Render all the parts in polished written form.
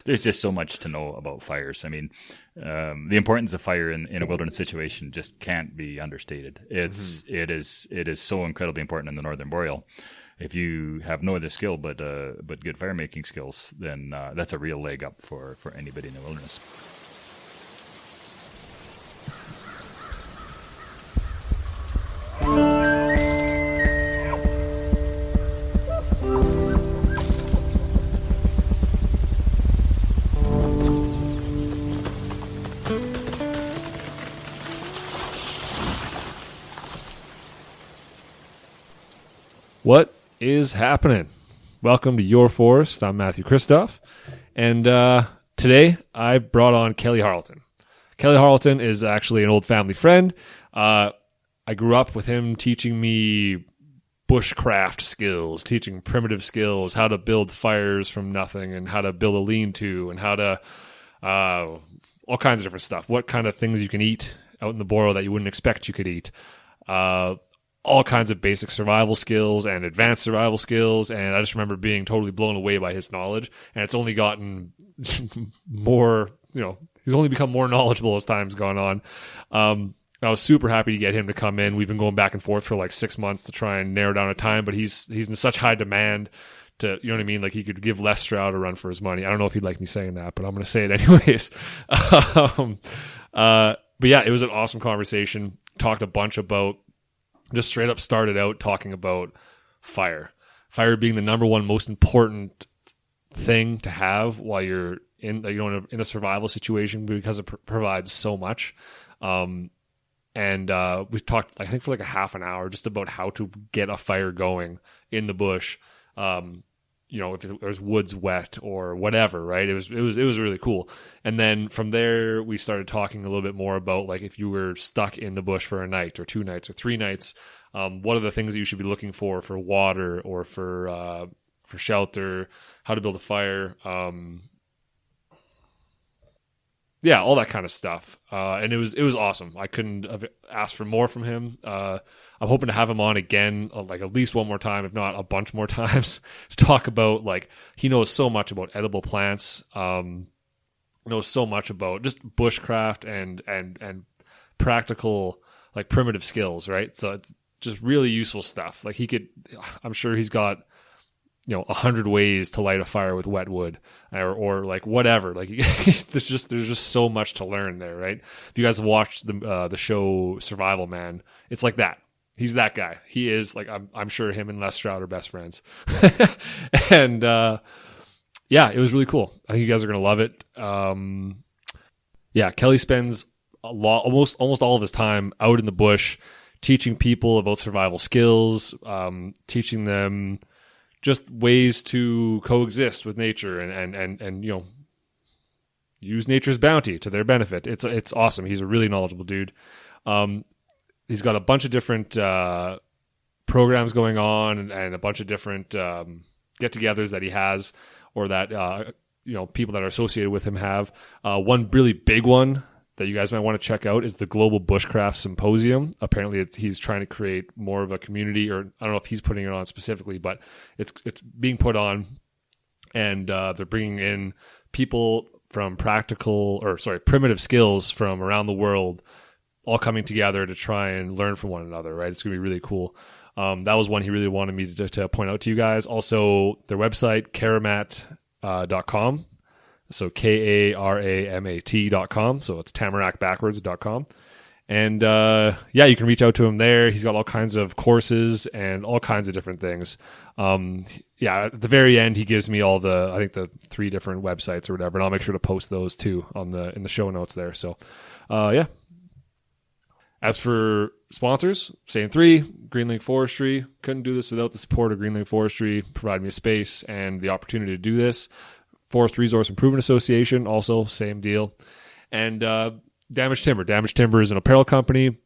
there's just so much to know about fires. I mean, the importance of fire in a wilderness situation just can't be understated. It is so incredibly important in the Northern Boreal. If you have no other skill but good fire making skills, then that's a real leg up for anybody in the wilderness. What is happening? Welcome to Your Forest. I'm Matthew Christoph, and today I brought on Kelly Harlton. Kelly Harlton is actually an old family friend. I grew up with him teaching me bushcraft skills, teaching primitive skills, how to build fires from nothing, and how to build a lean-to, and how to all kinds of different stuff. What kind of things you can eat out in the boreal that you wouldn't expect you could eat. All kinds of basic survival skills and advanced survival skills, and I just remember being totally blown away by his knowledge, and it's only gotten more, he's only become more knowledgeable as time's gone on. I was super happy to get him to come in. We've been going back and forth for like 6 months to try and narrow down a time, but he's in such high demand to, you know what I mean? Like he could give Les Stroud a run for his money. I don't know if he'd like me saying that, but I'm going to say it anyways. But yeah, it was an awesome conversation. Talked a bunch about, just straight up started out talking about fire. Fire being the number one most important thing to have while you're in a survival situation, because it provides so much. And we talked, I think, for like a half an hour just about how to get a fire going in the bush. If there's woods wet or whatever, right? It was really cool. And then from there, we started talking a little bit more about, like, if you were stuck in the bush for a night or 2 nights or 3 nights, what are the things that you should be looking for water or for shelter, how to build a fire, all that kind of stuff. And it was awesome. I couldn't have asked for more from him. I'm hoping to have him on again, like at least one more time, if not a bunch more times, to talk about, like, he knows so much about edible plants, knows so much about just bushcraft and practical, like, primitive skills, right? So it's just really useful stuff. Like, I'm sure he's got, 100 ways to light a fire with wet wood, or like whatever. Like, there's just so much to learn there, right? If you guys have watched the show Survival Man, it's like that. He's that guy. He is, like, I'm sure him and Les Stroud are best friends. And it was really cool. I think you guys are gonna love it. Kelly spends almost all of his time out in the bush, teaching people about survival skills, teaching them just ways to coexist with nature and use nature's bounty to their benefit. It's awesome. He's a really knowledgeable dude. He's got a bunch of different programs going on and a bunch of different get-togethers that he has, or that people that are associated with him have. One really big one that you guys might want to check out is the Global Bushcraft Symposium. Apparently, he's trying to create more of a community, or I don't know if he's putting it on specifically, but it's being put on, and they're bringing in people from primitive skills from around the world, all coming together to try and learn from one another, right? It's going to be really cool. That was one he really wanted me to point out to you guys. Also, their website, karamat.com. So KARAMAT.com. So it's tamaracbackwards.com. And you can reach out to him there. He's got all kinds of courses and all kinds of different things. At the very end, he gives me all the 3 different websites or whatever, and I'll make sure to post those too in the show notes there. So, As for sponsors, same 3, Greenlink Forestry. Couldn't do this without the support of Greenlink Forestry, providing me a space and the opportunity to do this. Forest Resource Improvement Association, also same deal. And Damaged Timber. Damaged Timber is an apparel company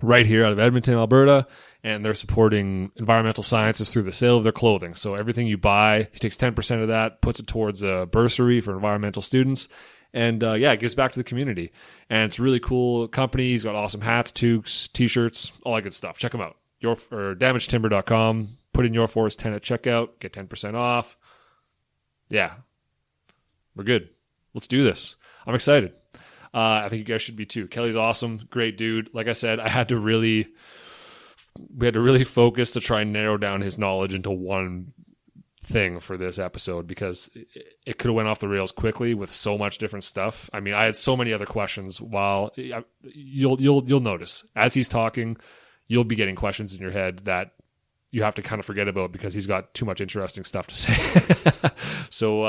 right here out of Edmonton, Alberta, and they're supporting environmental sciences through the sale of their clothing. So everything you buy, he takes 10% of that, puts it towards a bursary for environmental students, and it gives back to the community. And it's a really cool company. He's got awesome hats, toques, t-shirts, all that good stuff. Check them out. DamagedTimber.com. Put in Your Forest 10 at checkout, get 10% off. Yeah. We're good. let's do this. I'm excited. I think you guys should be too. Kelly's awesome. Great dude. Like I said, we had to really focus to try and narrow down his knowledge into one thing for this episode, because it could have went off the rails quickly with so much different stuff. I mean, I had so many other questions. While you'll notice as he's talking, you'll be getting questions in your head that you have to kind of forget about because he's got too much interesting stuff to say. So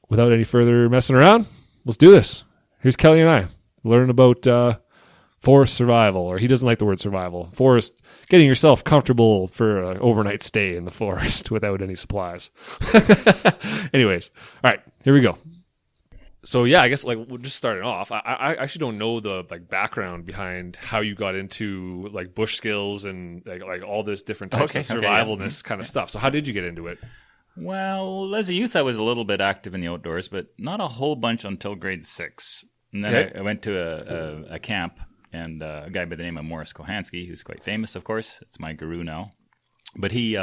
without any further messing around, let's do this. Here's Kelly and I learn about forest survival, or he doesn't like the word survival. Forest, getting yourself comfortable for an overnight stay in the forest without any supplies. Anyways, all right, here we go. So yeah, I guess like we'll just starting off. I actually don't know the like background behind how you got into like bush skills and like all this different types of survivalness kind of stuff. So how did you get into it? Well, as a youth, I was a little bit active in the outdoors, but not a whole bunch until grade 6. And then I went to a camp, and a guy by the name of Morris Kohansky, who's quite famous, of course. It's my guru now. But he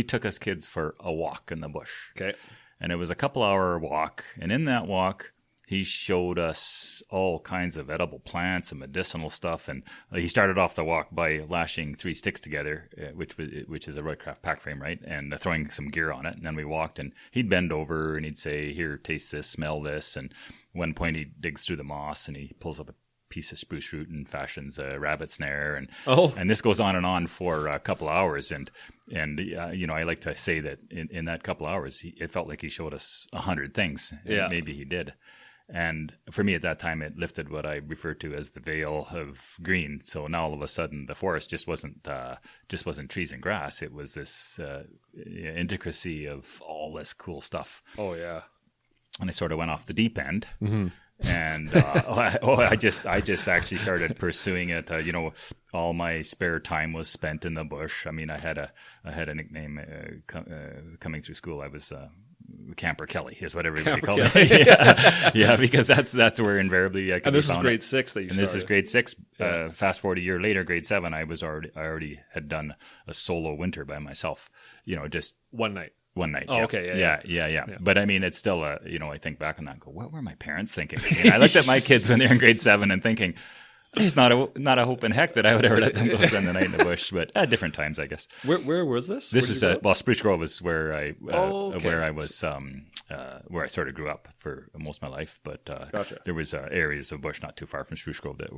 took us kids for a walk in the bush. Okay. And it was a couple-hour walk. And in that walk, he showed us all kinds of edible plants and medicinal stuff. And he started off the walk by lashing 3 sticks together, which is a Roycraft pack frame, right? And throwing some gear on it. And then we walked, and he'd bend over and he'd say, "Here, taste this, smell this." And one point he digs through the moss and he pulls up a piece of spruce root and fashions a rabbit snare, and this goes on for a couple hours, and I like to say that in that couple hours it felt like he showed us 100 things. Yeah, maybe he did. And for me at that time, it lifted what I refer to as the veil of green. So now all of a sudden the forest just wasn't trees and grass. It was this intricacy of all this cool stuff. Oh yeah. And I sort of went off the deep end. Mm-hmm. And I just actually started pursuing it. All my spare time was spent in the bush. I mean, I had a nickname coming through school. I was Camper Kelly, is what everybody called me. Yeah, because that's where invariably I could. And this is grade 6 that you started. And this is grade 6. Fast forward a year later, grade 7. I already had done a solo winter by myself. Just one night. Oh, okay. Yeah. But I mean, it's still I think back on that and go, what were my parents thinking? I looked at my kids when they're in grade 7 and thinking, there's not a hope in heck that I would ever let them go spend the night in the bush. But at different times, I guess. Where was this? This was Spruce Grove was where I was where I sort of grew up for most of my life. But gotcha. There was areas of bush not too far from Spruce Grove that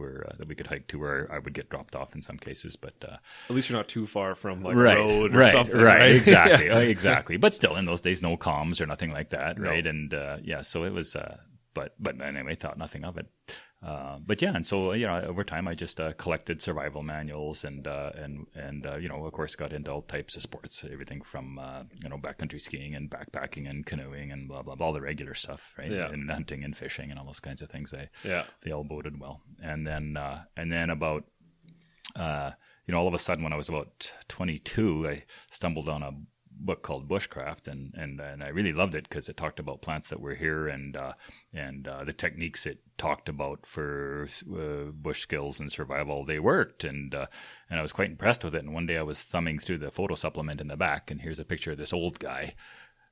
we could hike to, where I would get dropped off in some cases. But at least you're not too far from road or something. Right, exactly, exactly. But still, in those days, no comms or nothing like that, right? No. And so it was. But anyway, thought nothing of it. But yeah, and so over time I just collected survival manuals and of course got into all types of sports, everything from backcountry skiing and backpacking and canoeing and blah blah blah, all the regular stuff, right? Yeah. And hunting and fishing and all those kinds of things. They all boded well. And then about all of a sudden when I was about 22, I stumbled on a book called Bushcraft, and I really loved it because it talked about plants that were here and the techniques it talked about for bush skills and survival. They worked, and I was quite impressed with it. And one day I was thumbing through the photo supplement in the back, and here's a picture of this old guy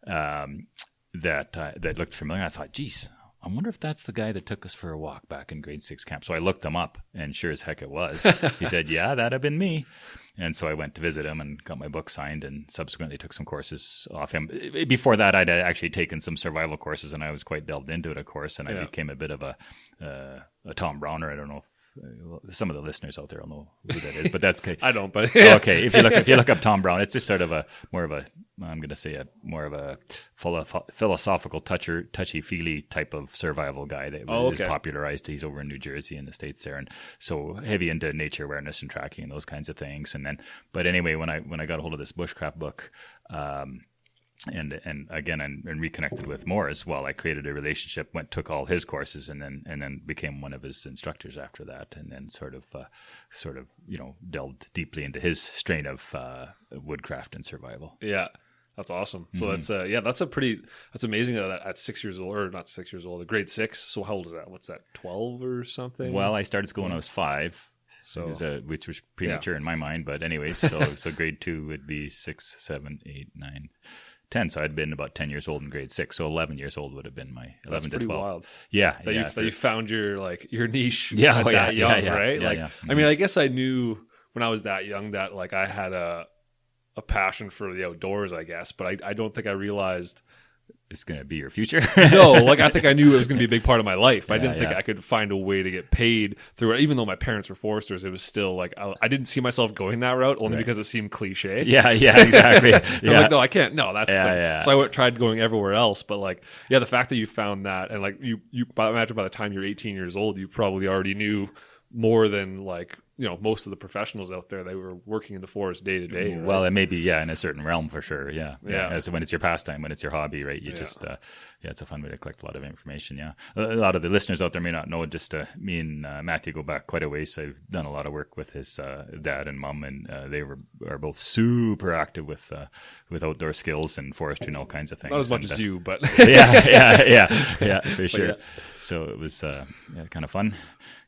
that looked familiar. I thought, geez, I wonder if that's the guy that took us for a walk back in grade 6 camp. So I looked him up, and sure as heck it was. He said, yeah, that'd have been me. And so I went to visit him and got my book signed, and subsequently took some courses off him. Before that, I'd actually taken some survival courses, and I was quite delved into it, of course. And I became a bit of a Tom Browner. I don't know if some of the listeners out there will know who that is, but that's okay. I don't, but okay. If you look up Tom Brown, it's just sort of more of a philosophical, touchy-feely type of survival guy that is popularized. He's over in New Jersey in the States there, and so heavy into nature awareness and tracking and those kinds of things. But anyway, when I got a hold of this bushcraft book, and again and reconnected with Morris, well, I created a relationship, took all his courses, and then became one of his instructors after that, and then sort of delved deeply into his strain of woodcraft and survival. Yeah. That's awesome. So that's amazing that at 6 years old, or not 6 years old, grade 6. So how old is that? What's that, 12 or something? Well, I started school when I was 5. So which was premature in my mind, but anyways, so grade 2 would be 6, 7, 8, 9, 10. So I'd been about 10 years old in grade 6. So 11 years old would have been my 11 That's to pretty 12. wild. Yeah. That you found your niche Yeah, at that young, right? Yeah, like, yeah. I mean, I guess I knew when I was that young that like I had a passion for the outdoors, I guess, but I don't think I realized it's going to be your future. no, like I think I knew it was going to be a big part of my life, but I Yeah, didn't think yeah. I could find a way to get paid through it. Even though my parents were foresters, it was still like I didn't see myself going that route only Right. because it seemed cliche. Yeah, exactly. I'm Yeah. like, no, I can't. No, that's Yeah, like, yeah. so I tried going everywhere else, but like, yeah, the fact that you found that and like you imagine by the time you're 18 years old, you probably already knew more than like most of the professionals out there. They were working in the forest day to day. Right? Well, it may be, in a certain realm for sure. Yeah. Yeah. So when it's your pastime, when it's your hobby, right? You just, it's a fun way to collect a lot of information. Yeah. A lot of the listeners out there may not know, just me and Matthew go back quite a ways. I've done a lot of work with his dad and mom, and they are both super active with outdoor skills and forestry and all kinds of things. Not as much as you, but yeah, for sure. yeah. So it was kind of fun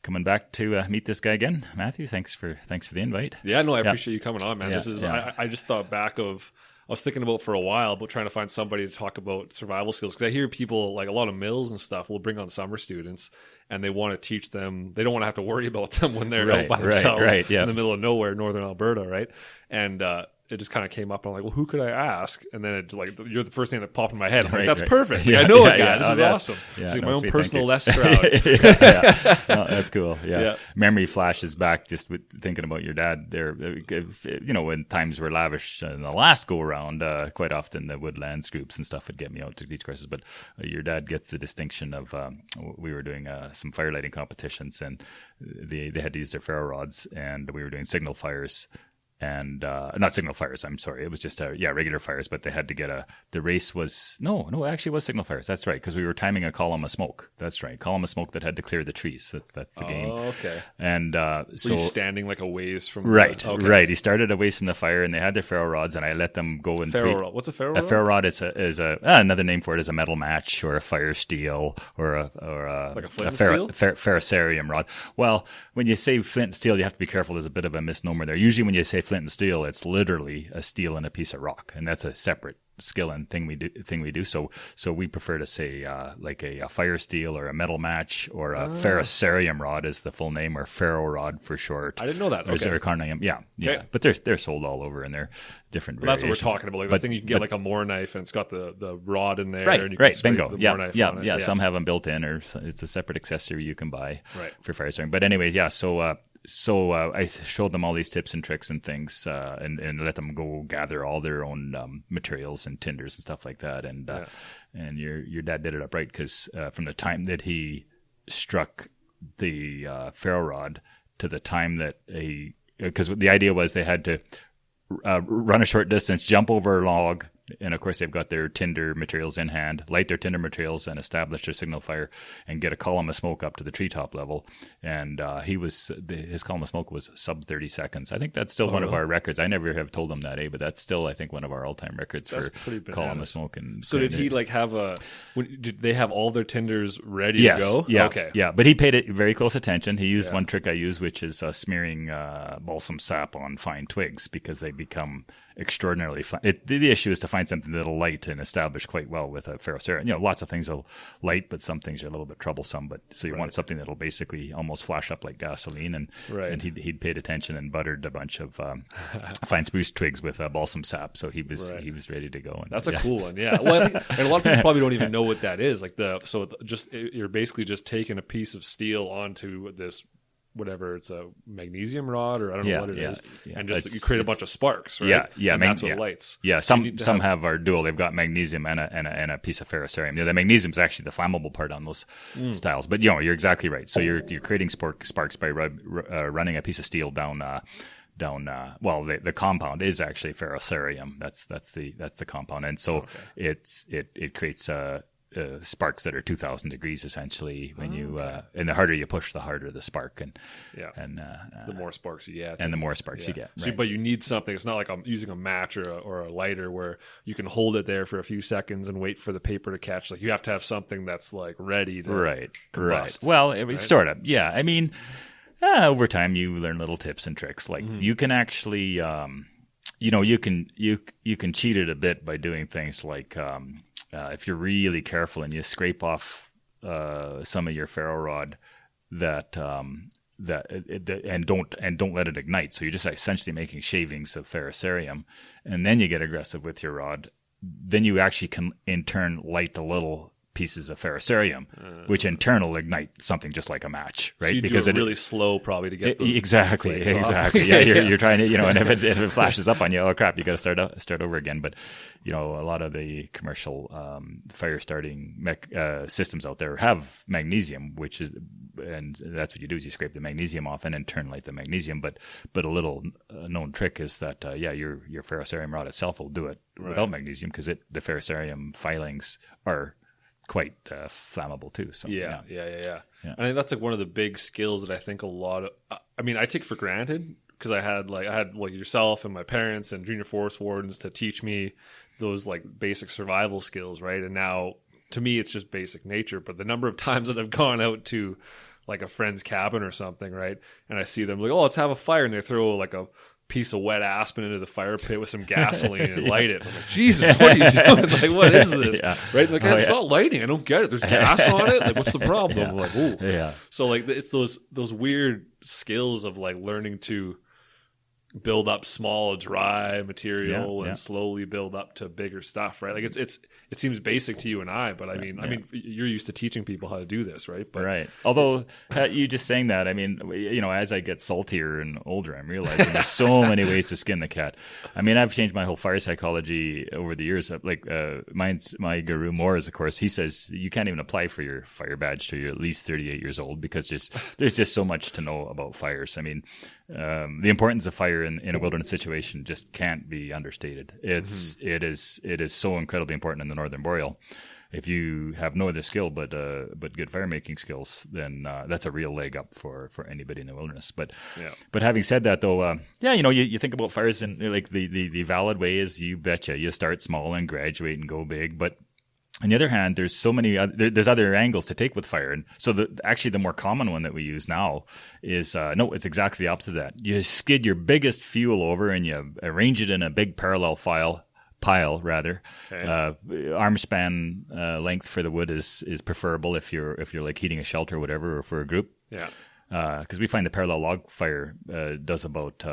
coming back to meet this guy again. Matthew, thanks for the invite. Yeah, no, I appreciate you coming on, man. Yeah, This is yeah. I just thought back of I was thinking about for a while about trying to find somebody to talk about survival skills because I hear people like a lot of mills and stuff will bring on summer students and they want to teach them. They don't want to have to worry about them when they're out by themselves yeah. in the middle of nowhere, northern Alberta, right? And it just kind of came up. I'm like, well, who could I ask? And then it's like you're the first thing that popped in my head. I'm like, that's perfect. Like, I know a guy. This is awesome. Yeah, it's like no, my own sweet, personal thank Les Stroud. yeah. No, that's cool. Yeah. Yeah. Memory flashes back just with thinking about your dad there. When times were lavish in the last go around, quite often the woodlands groups and stuff would get me out to beach courses. But your dad gets the distinction of we were doing some firelighting competitions and they had to use their ferro rods and we were doing signal fires. And not signal fires, I'm sorry. It was just regular fires, but they had to get the race was it actually was signal fires. That's right, because we were timing a column of smoke. That's right, column of smoke that had to clear the trees. That's the game. Oh, okay. And So you're standing like a ways from right. He started away from the fire, and they had their ferro rods, and I let them go and ferro rod. What's a ferro rod? A ferro rod is another name for it is a metal match or a fire steel or a like a flint and steel? Ferrocerium rod. Well, when you say flint and steel, you have to be careful. There's a bit of a misnomer there. Usually, when you say flint and steel, it's literally a steel and a piece of rock, and that's a separate skill and thing we do. So we prefer to say like a fire steel or a metal match or a ferrocerium rod is the full name, or ferro rod for short. I didn't know that. Or Okay. zirconium. Yeah. Okay. But they're sold all over, and they're different. Well, that's what we're variations. talking about. Like the thing you can get like a more knife, and it's got the rod in there. Right, and you can spray bingo. the Yeah, Moore knife yeah, on it. yeah. Some have them built in, or it's a separate accessory you can buy Right. for fire starting. But anyways, yeah. So I showed them all these tips and tricks and things, and let them go gather all their own materials and tinders and stuff like that. And and your dad did it up right, because from the time that he struck the ferro rod to the time that because the idea was they had to run a short distance, jump over a log, and of course they've got their tinder materials in hand, light their tinder materials and establish their signal fire and get a column of smoke up to the treetop level. And his column of smoke was sub 30 seconds. I think that's still one of our records. I never have told him that, but that's still, I think, one of our all-time records That's for pretty bananas. column of smoke. And So did he like have did they have all their tinders ready Yes. to go? Yeah. Okay. Yeah. But he paid it very close attention. He used one trick I use, which is smearing balsam sap on fine twigs, because they become extraordinarily fine. The issue is to find something that'll light and establish quite well with a ferrocerium. Lots of things will light, but some things are a little bit troublesome. But so you want something that'll basically almost flash up like gasoline. And he'd paid attention and buttered a bunch of fine spruce twigs with balsam sap. So he was ready to go. And, That's a cool one. Yeah. Well, I think, and a lot of people probably don't even know what that is. Like you're basically just taking a piece of steel onto this, whatever, it's a magnesium rod, or I don't know what it is, and just you create a bunch of sparks, right? Yeah, and that's what lights. Yeah, some have our dual. They've got magnesium and a piece of ferrocerium. The magnesium is actually the flammable part on those styles. But you're exactly right. So you're creating sparks by running a piece of steel down. The compound is actually ferrocerium. That's the compound, and so it creates sparks that are 2,000 degrees essentially. When and the harder you push, the harder the spark, and the more sparks you get, and the more sparks you get. So, right. but you need something. It's not like I'm using a match or a lighter where you can hold it there for a few seconds and wait for the paper to catch. Like you have to have something that's like ready to combust. Right. Well, it was sort of. Yeah. I mean, over time you learn little tips and tricks. Like you can actually. you can cheat it a bit by doing things like if you're really careful and you scrape off some of your ferro rod and don't let it ignite. So you're just essentially making shavings of ferrocerium, and then you get aggressive with your rod. Then you actually can in turn light the little pieces of ferrocerium, which in turn will ignite something just like a match, right? So you because do it really slow, probably, to get those exactly. Yeah, you're trying to, and if it flashes up on you, oh crap, you got to start over again. But a lot of the commercial fire starting systems out there have magnesium, and that's what you do is you scrape the magnesium off and in turn light the magnesium. But a little known trick is that your ferrocerium rod itself will do it without magnesium, because the ferrocerium filings are quite flammable too. So yeah. I think that's like one of the big skills that I think a lot of, I take for granted, because I had yourself and my parents and junior forest wardens to teach me those like basic survival skills, right? And now to me it's just basic nature. But the number of times that I've gone out to like a friend's cabin or something, right, and I see them like, oh, let's have a fire, and they throw like a piece of wet aspen into the fire pit with some gasoline and light it. I'm like, Jesus, what are you doing? Like, what is this? Right? Like, it's not lighting. I don't get it. There's gas on it. Like, what's the problem? I'm like, ooh. Yeah. So like, it's those weird skills of like learning to build up small dry material and slowly build up to bigger stuff, right? Like it seems basic to you and I, but I mean you're used to teaching people how to do this, right? But, right. Although you just saying that, as I get saltier and older, I'm realizing there's so many ways to skin the cat. I've changed my whole fire psychology over the years. Like my guru Morris, of course, he says you can't even apply for your fire badge till you're at least 38 years old, because there's just so much to know about fires. The importance of fire in a wilderness situation just can't be understated. It is so incredibly important in the northern boreal. If you have no other skill but good fire making skills, then that's a real leg up for anybody in the wilderness. But having said that, though, you think about fires, and like the valid way is, you betcha, you start small and graduate and go big. But on the other hand, there's so many there's other angles to take with fire. And so the more common one that we use now is it's exactly the opposite of that. You skid your biggest fuel over and you arrange it in a big parallel pile rather. Okay. Arm span length for the wood is preferable if you're like heating a shelter or whatever, or for a group. Yeah. Because we find the parallel log fire does about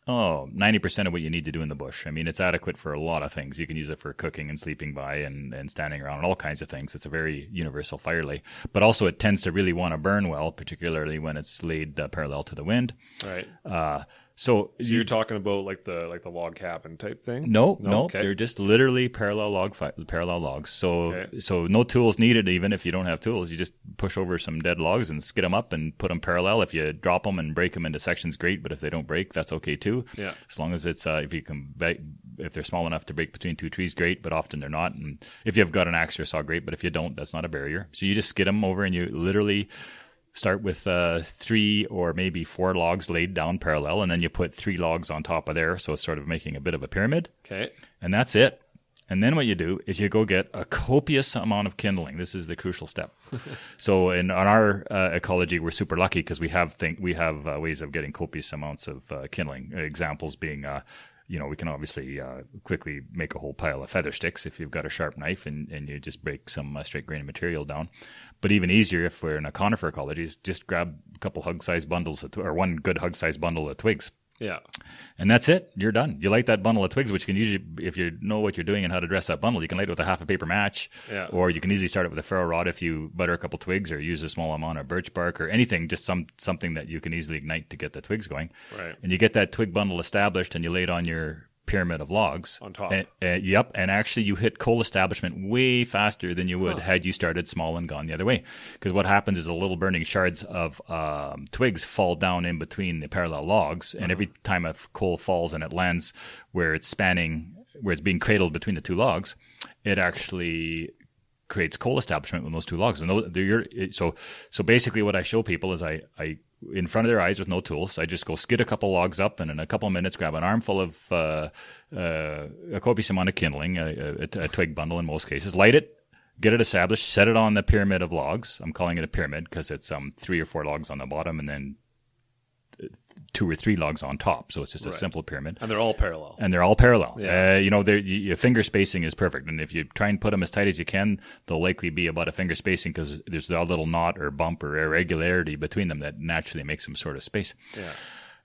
90% of what you need to do in the bush. It's adequate for a lot of things. You can use it for cooking and sleeping by and standing around and all kinds of things. It's a very universal fire lay. But also it tends to really want to burn well, particularly when it's laid parallel to the wind. Right. So you're talking about like the log cabin type thing? No. Okay. They're just literally parallel logs. So no tools needed. Even if you don't have tools, you just push over some dead logs and skid them up and put them parallel. If you drop them and break them into sections, great. But if they don't break, that's okay too. Yeah. As long as it's if they're small enough to break between two trees, great. But often they're not. And if you've got an axe or saw, great. But if you don't, that's not a barrier. So you just skid them over, and you literally start with 3 or maybe 4 logs laid down parallel, and then you put 3 logs on top of there, so it's sort of making a bit of a pyramid. Okay. And that's it. And then what you do is you go get a copious amount of kindling. This is the crucial step. So on our ecology, we're super lucky because we have ways of getting copious amounts of kindling. Examples being we can obviously quickly make a whole pile of feather sticks if you've got a sharp knife and you just break some straight grain material down. But even easier if we're in a conifer ecology is just grab a couple hug-sized bundles or one good hug-sized bundle of twigs. Yeah. And that's it. You're done. You light that bundle of twigs, which can usually, if you know what you're doing and how to dress that bundle, you can light it with a half a paper match. Yeah. Or you can easily start it with a ferro rod if you butter a couple twigs or use a small amount of birch bark or anything, just something that you can easily ignite to get the twigs going. Right. And you get that twig bundle established and you lay it on your pyramid of logs. On top. Yep. And actually you hit coal establishment way faster than you would had you started small and gone the other way. Because what happens is the little burning shards of twigs fall down in between the parallel logs. And every time a coal falls and it lands where it's being cradled between the 2 logs, it actually creates coal establishment with those 2 logs. And so basically what I show people is I in front of their eyes with no tools, I just go skid a couple logs up and in a couple of minutes grab an armful of a copious amount of kindling, a twig bundle in most cases, light it, get it established, set it on the pyramid of logs. I'm calling it a pyramid because it's 3 or 4 logs on the bottom and then 2 or 3 logs on top. So it's just a Right. simple pyramid. And they're all parallel. And they're all parallel. Yeah. Your finger spacing is perfect. And if you try and put them as tight as you can, they'll likely be about a finger spacing because there's a little knot or bump or irregularity between them that naturally makes some sort of space. Yeah.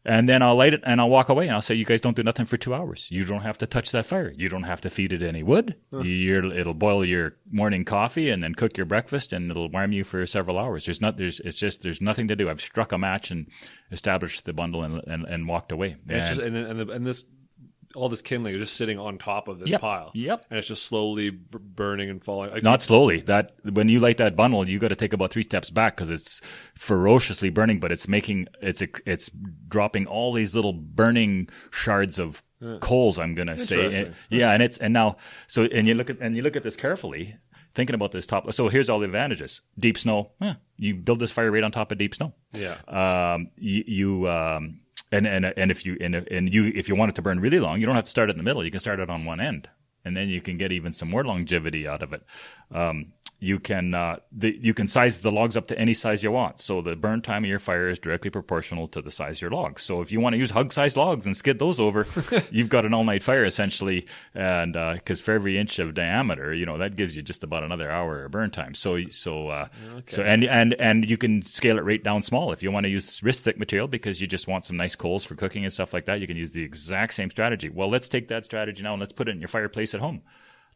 And then I'll light it and I'll walk away and I'll say, you guys don't do nothing for 2 hours. You don't have to touch that fire. You don't have to feed it any wood. It'll boil your morning coffee and then cook your breakfast and it'll warm you for several hours. There's nothing to do. I've struck a match and established the bundle and walked away. And it's just and this all this kindling is just sitting on top of this pile. Yep. And it's just slowly burning and falling. Not slowly. That when you light that bundle, you got to take about 3 steps back because it's ferociously burning, but it's dropping all these little burning shards of coals. I'm gonna say, and you look at this carefully, thinking about this top. So here's all the advantages: deep snow. You build this fire right on top of deep snow. Yeah. If you want it to burn really long, you don't have to start it in the middle. You can start it on one end, and then you can get even some more longevity out of it. You can size the logs up to any size you want. So the burn time of your fire is directly proportional to the size of your logs. So if you want to use hug-sized logs and skid those over, you've got an all-night fire essentially. And because for every inch of diameter, that gives you just about another hour of burn time. So you can scale it right down small if you want to use wrist thick material because you just want some nice coals for cooking and stuff like that. You can use the exact same strategy. Well, let's take that strategy now and let's put it in your fireplace at home.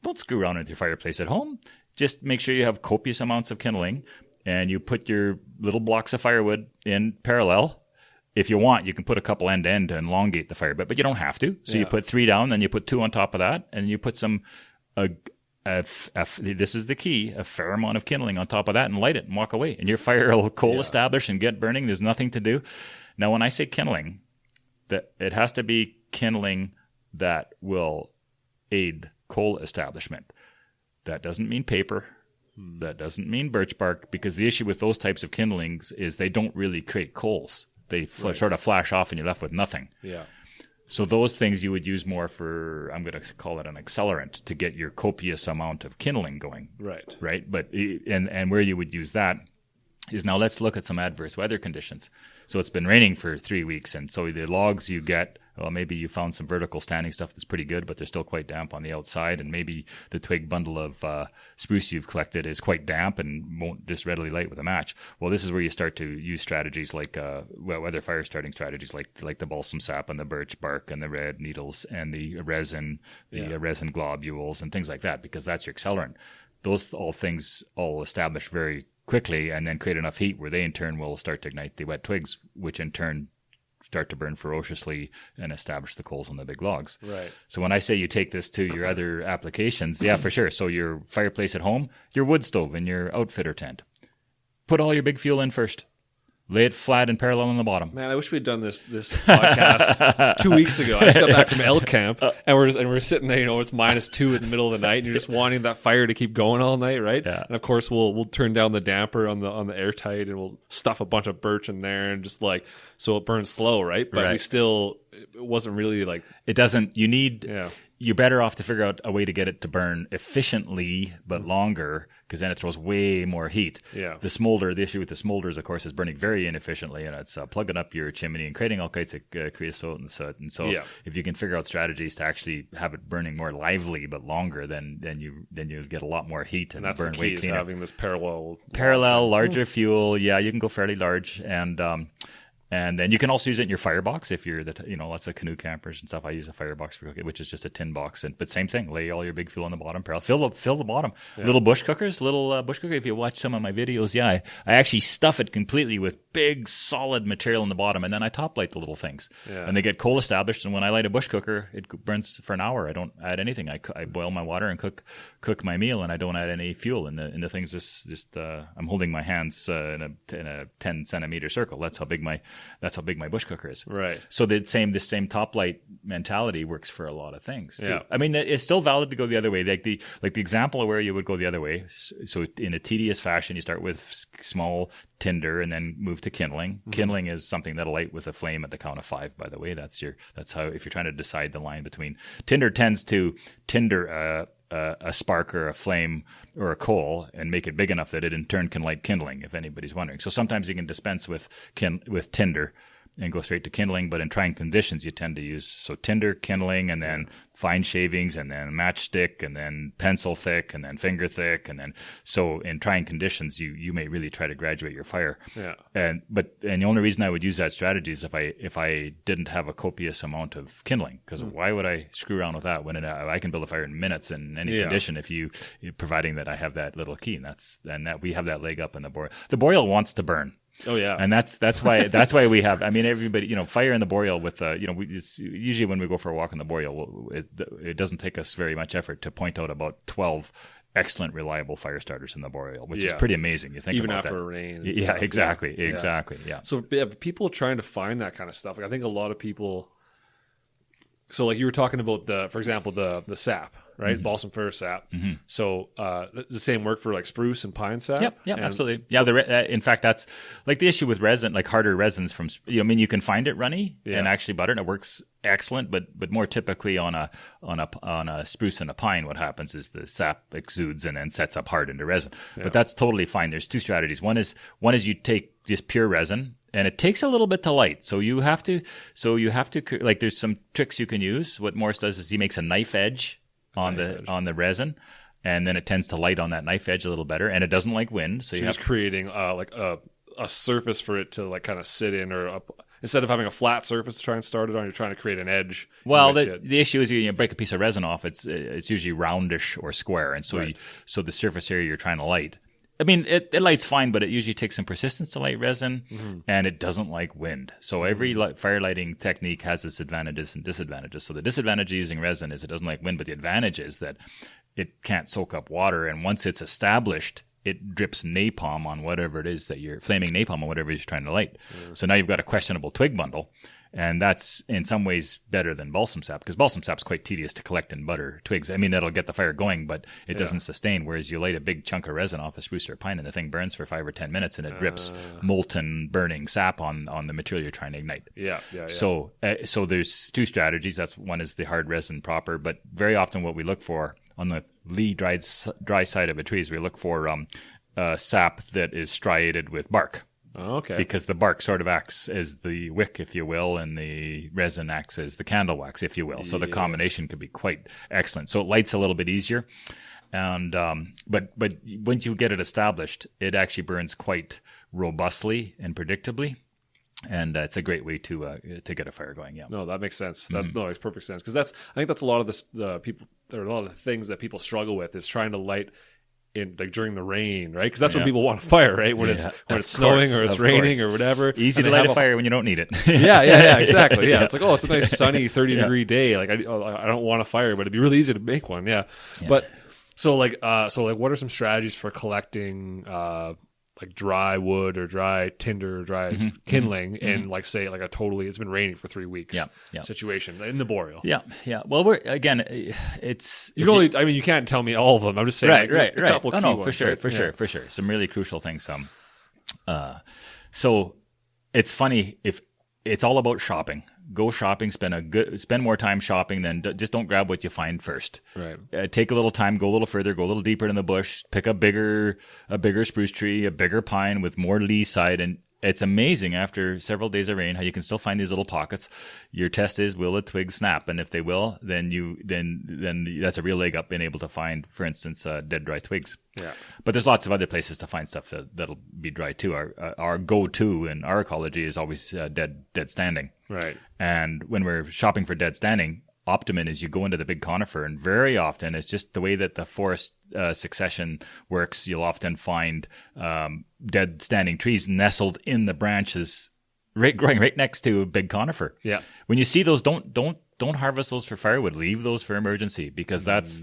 Don't screw around with your fireplace at home. Just make sure you have copious amounts of kindling and you put your little blocks of firewood in parallel. If you want, you can put a couple end to end to elongate the fire, but you don't have to. So you put 3 down, then you put 2 on top of that, and you put some, this is the key, a fair amount of kindling on top of that and light it and walk away. And your fire will coal establish and get burning. There's nothing to do. Now, when I say kindling, that it has to be kindling that will aid coal establishment. That doesn't mean paper. That doesn't mean birch bark, because the issue with those types of kindlings is they don't really create coals. They sort of flash off and you're left with nothing. Yeah. So those things you would use more for, I'm going to call it an accelerant to get your copious amount of kindling going. Right. Right. But, and where you would use that is now let's look at some adverse weather conditions. So it's been raining for 3 weeks. And so the logs you get, well, maybe you found some vertical standing stuff that's pretty good, but they're still quite damp on the outside. And maybe the twig bundle of spruce you've collected is quite damp and won't just readily light with a match. Well, this is where you start to use strategies like weather fire starting strategies like the balsam sap and the birch bark and the red needles and the resin, resin globules and things like that, because that's your accelerant. Those things all establish very quickly and then create enough heat where they in turn will start to ignite the wet twigs, which in turn start to burn ferociously and establish the coals on the big logs. Right. So when I say you take this to your other applications, yeah, for sure. So your fireplace at home, your wood stove and your outfitter tent. Put all your big fuel in first. Lay it flat and parallel on the bottom. Man, I wish we'd done this podcast 2 weeks ago. I just got back from elk camp, and we're sitting there. It's -2 in the middle of the night, and you're just wanting that fire to keep going all night, right? Yeah. And of course, we'll turn down the damper on the airtight, and we'll stuff a bunch of birch in there, and just so it burns slow, right? But it wasn't really like it doesn't. You're better off to figure out a way to get it to burn efficiently but longer, because then it throws way more heat. Yeah. The issue with the smolders, of course, is burning very inefficiently, and it's plugging up your chimney and creating all kinds of creosote and soot. And so, if you can figure out strategies to actually have it burning more lively but longer, then you get a lot more heat and that's burn the way key, is cleaner. having this parallel, larger fuel. Yeah, you can go fairly large, and then you can also use it in your firebox if you're lots of canoe campers and stuff. I use a firebox for cooking, which is just a tin box. But same thing, lay all your big fuel on the bottom, fill the bottom. Yeah. Little bush cooker. If you watch some of my videos, I actually stuff it completely with big solid material in the bottom, and then I top light the little things. Yeah. And they get coal established. And when I light a bush cooker, it burns for an hour. I don't add anything. I boil my water and cook my meal, and I don't add any fuel in the things. Just I'm holding my hands in a 10 centimeter circle. That's how big my bush cooker is. Right. So this same top light mentality works for a lot of things too. Yeah. I mean, it's still valid to go the other way. Like the example of where you would go the other way. So in a tedious fashion, you start with small tinder and then move to kindling. Mm-hmm. Kindling is something that'll light with a flame at the count of 5, by the way. That's how, if you're trying to decide the line between tinder tends to tinder a spark or a flame or a coal and make it big enough that it in turn can light kindling, if anybody's wondering. So sometimes you can dispense with tinder, and go straight to kindling. But in trying conditions, you tend to use tinder, kindling, and then fine shavings, and then matchstick, and then pencil thick, and then finger thick, and then so in trying conditions, you may really try to graduate your fire. Yeah. And the only reason I would use that strategy is if I didn't have a copious amount of kindling, because why would I screw around with that when I can build a fire in minutes in any condition providing that I have that little key, and that we have that leg up in the boreal. The boreal wants to burn. Oh yeah, and that's why we have. I mean, everybody, fire in the boreal with it's usually when we go for a walk in the boreal, it doesn't take us very much effort to point out about 12 excellent, reliable fire starters in the boreal, which is pretty amazing. You think even about after that. a rain. And stuff. Exactly. Yeah. So people trying to find that kind of stuff. Like I think a lot of people. So like you were talking about for example, the sap, right? Balsam fir sap. Mm-hmm. So does the same work for like spruce and pine sap? Yep, absolutely. Yeah, in fact, that's like the issue with resin, like harder resins from, you can find it runny and actually butter, and it works excellent, but more typically on a spruce and a pine, what happens is the sap exudes and then sets up hard into resin. Yeah. But that's totally fine. There's two strategies. One is you take just pure resin, and it takes a little bit to light. So you have to, like, there's some tricks you can use. What Morris does is he makes a knife edge on the resin, and then it tends to light on that knife edge a little better, and it doesn't like wind. So you're just creating like a surface for it to like kind of sit in, or instead of having a flat surface to try and start it on, you're trying to create an edge. Well, the issue is you break a piece of resin off, it's usually roundish or square, and so so the surface area you're trying to light. I mean, it lights fine, but it usually takes some persistence to light resin, and it doesn't like wind. So every fire lighting technique has its advantages and disadvantages. So the disadvantage of using resin is it doesn't like wind, but the advantage is that it can't soak up water, and once it's established, it drips napalm on whatever it is flaming napalm on whatever it is you're trying to light. So now you've got a questionable twig bundle. And that's in some ways better than balsam sap, because balsam sap's quite tedious to collect and butter twigs. I mean, that'll get the fire going, but it doesn't sustain. Whereas you light a big chunk of resin off a spruce or a pine, and the thing burns for 5 or 10 minutes, and it drips molten, burning sap on the material you're trying to ignite. Yeah. So there's two strategies. One is the hard resin proper, but very often what we look for on the lee dry side of a tree is we look for sap that is striated with bark. Oh, okay. Because the bark sort of acts as the wick, if you will, and the resin acts as the candle wax, if you will. So the combination could be quite excellent. So it lights a little bit easier. And but once you get it established, it actually burns quite robustly and predictably. And it's a great way to get a fire going. Yeah. No, that makes sense. That makes perfect sense, because I think that's a lot of the people, or a lot of the things that people struggle with, is trying to light in like during the rain, right? Because that's when people want a fire, right? When it's snowing or it's raining or whatever. Easy to light a fire when you don't need it. yeah, exactly. Yeah, it's like, it's a nice sunny 30-degree day. Like I don't want a fire, but it'd be really easy to make one. Yeah. But so what are some strategies for collecting like dry wood or dry tinder or dry kindling in like say like it's been raining for 3 weeks situation in the boreal? Well, it's you can't tell me all of them. I'm just saying right. A couple key ones, for sure some really crucial things. So it's funny, if it's all about shopping. Go shopping, spend more time shopping than just don't grab what you find first. Right. Take a little time, go a little further, go a little deeper in the bush, pick a bigger spruce tree, a bigger pine with more lee side, and it's amazing after several days of rain how you can still find these little pockets. Your test is, will the twigs snap? And if they will, then that's a real leg up being able to find, for instance, dead dry twigs. Yeah. But there's lots of other places to find stuff that'll be dry too. Our go-to in our ecology is always dead standing. Right. And when we're shopping for dead standing, optimum is you go into the big conifer, and very often it's just the way that the forest succession works. You'll often find dead standing trees nestled in the branches, growing right next to a big conifer. Yeah. When you see those, don't harvest those for firewood. Leave those for emergency, because that's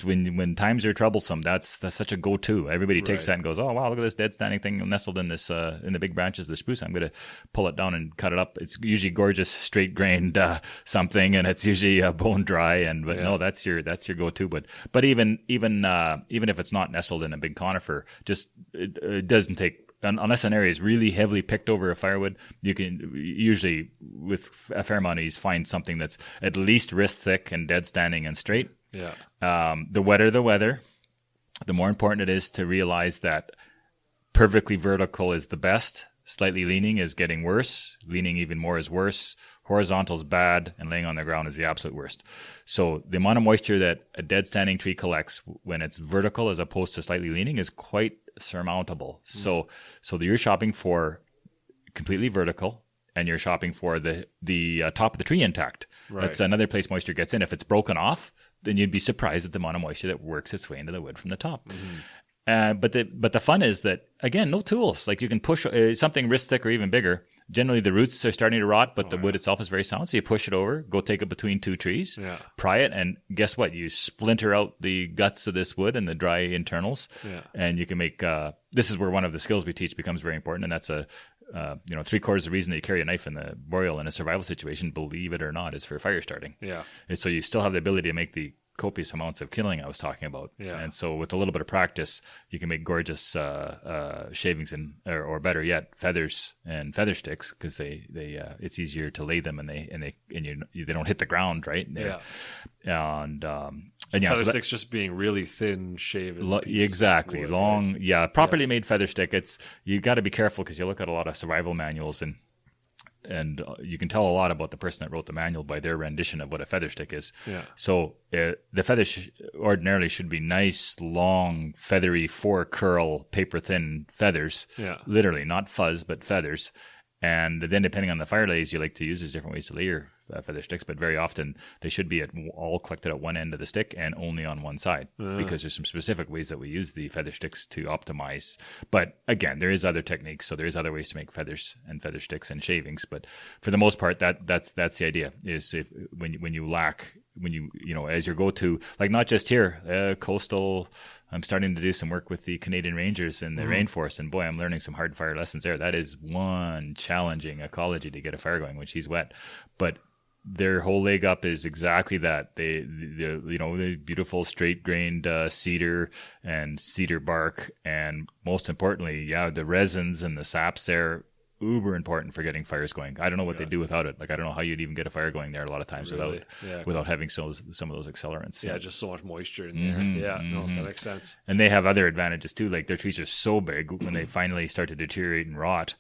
when times are troublesome. That's such a go-to. Everybody takes that and goes, oh wow, look at this dead standing thing nestled in this in the big branches of the spruce. I'm going to pull it down and cut it up. It's usually gorgeous, straight grained something, and it's usually bone dry. No, that's your go-to. But even if it's not nestled in a big conifer, it doesn't take. Unless an area is really heavily picked over a firewood, you can usually, with a fair amount of ease, find something that's at least wrist thick and dead standing and straight. Yeah. The wetter the weather, the more important it is to realize that perfectly vertical is the best, Slightly leaning is getting worse. Leaning even more is worse. Horizontal is bad, and laying on the ground is the absolute worst. So the amount of moisture that a dead standing tree collects when it's vertical as opposed to slightly leaning is quite surmountable. So you're shopping for completely vertical, and you're shopping for the top of the tree intact. Right. That's another place moisture gets in. If it's broken off, then you'd be surprised at the amount of moisture that works its way into the wood from the top. But the fun is that, again, no tools. Like you can push something wrist thick or even bigger. Generally, the roots are starting to rot, but the wood itself is very sound. So you push it over, go take it between two trees, pry it, and guess what? You splinter out the guts of this wood and the dry internals, and you can make. This is where one of the skills we teach becomes very important, and that's 3/4 of the reason that you carry a knife in the boreal in a survival situation, believe it or not, is for fire starting. Yeah, and so you still have the ability to make the copious amounts of killing I was talking about. Yeah. And so with a little bit of practice, you can make gorgeous shavings or better yet, feathers and feather sticks, because they it's easier to lay them and they don't hit the ground, right? Feather sticks just being really thin shaven. Exactly. Long, properly made feather stick. You got to be careful because you look at a lot of survival manuals and you can tell a lot about the person that wrote the manual by their rendition of what a feather stick is. Yeah. So the feathers ordinarily should be nice, long, feathery, 4-curl, paper-thin feathers. Yeah. Literally, not fuzz, but feathers. And then depending on the fire lays you like to use, there's different ways to lay your feather sticks, but very often they should be all collected at one end of the stick and only on one side, because there's some specific ways that we use the feather sticks to optimize. But again, there is other techniques, so there is other ways to make feathers and feather sticks and shavings. But for the most part, that's the idea. Is when you lack, as your go-to, like not just here, coastal. I'm starting to do some work with the Canadian Rangers in the rainforest, and boy, I'm learning some hard fire lessons there. That is one challenging ecology to get a fire going when she's wet, but their whole leg up is exactly that. The beautiful straight grained cedar and cedar bark, and most importantly, the resins and the saps there. Uber important for getting fires going. I don't know what they do without it. Like I don't know how you'd even get a fire going there a lot of times without having some of those accelerants. Yeah, just so much moisture in there. No, that makes sense. And they have other advantages too. Like their trees are so big, when they finally start to deteriorate and rot,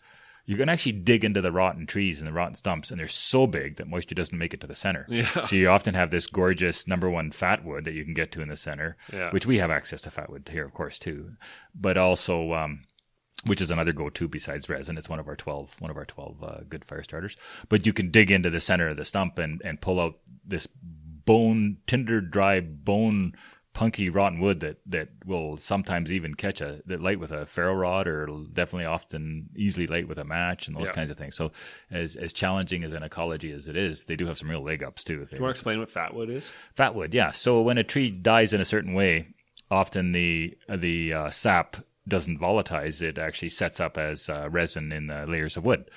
you can actually dig into the rotten trees and the rotten stumps, and they're so big that moisture doesn't make it to the center. Yeah. So you often have this gorgeous #1 fat wood that you can get to in the center, which we have access to fat wood here, of course, too. But also, which is another go-to besides resin. It's one of our 12 good fire starters. But you can dig into the center of the stump and pull out this tinder dry bone, punky rotten wood that will sometimes even catch that light with a ferro rod, or definitely often easily light with a match, and those kinds of things. So as challenging as an ecology as it is, they do have some real leg ups too. Do you want to explain what fat wood is? Fat wood, yeah. So when a tree dies in a certain way, often the sap doesn't volatilize. It actually sets up as resin in the layers of wood.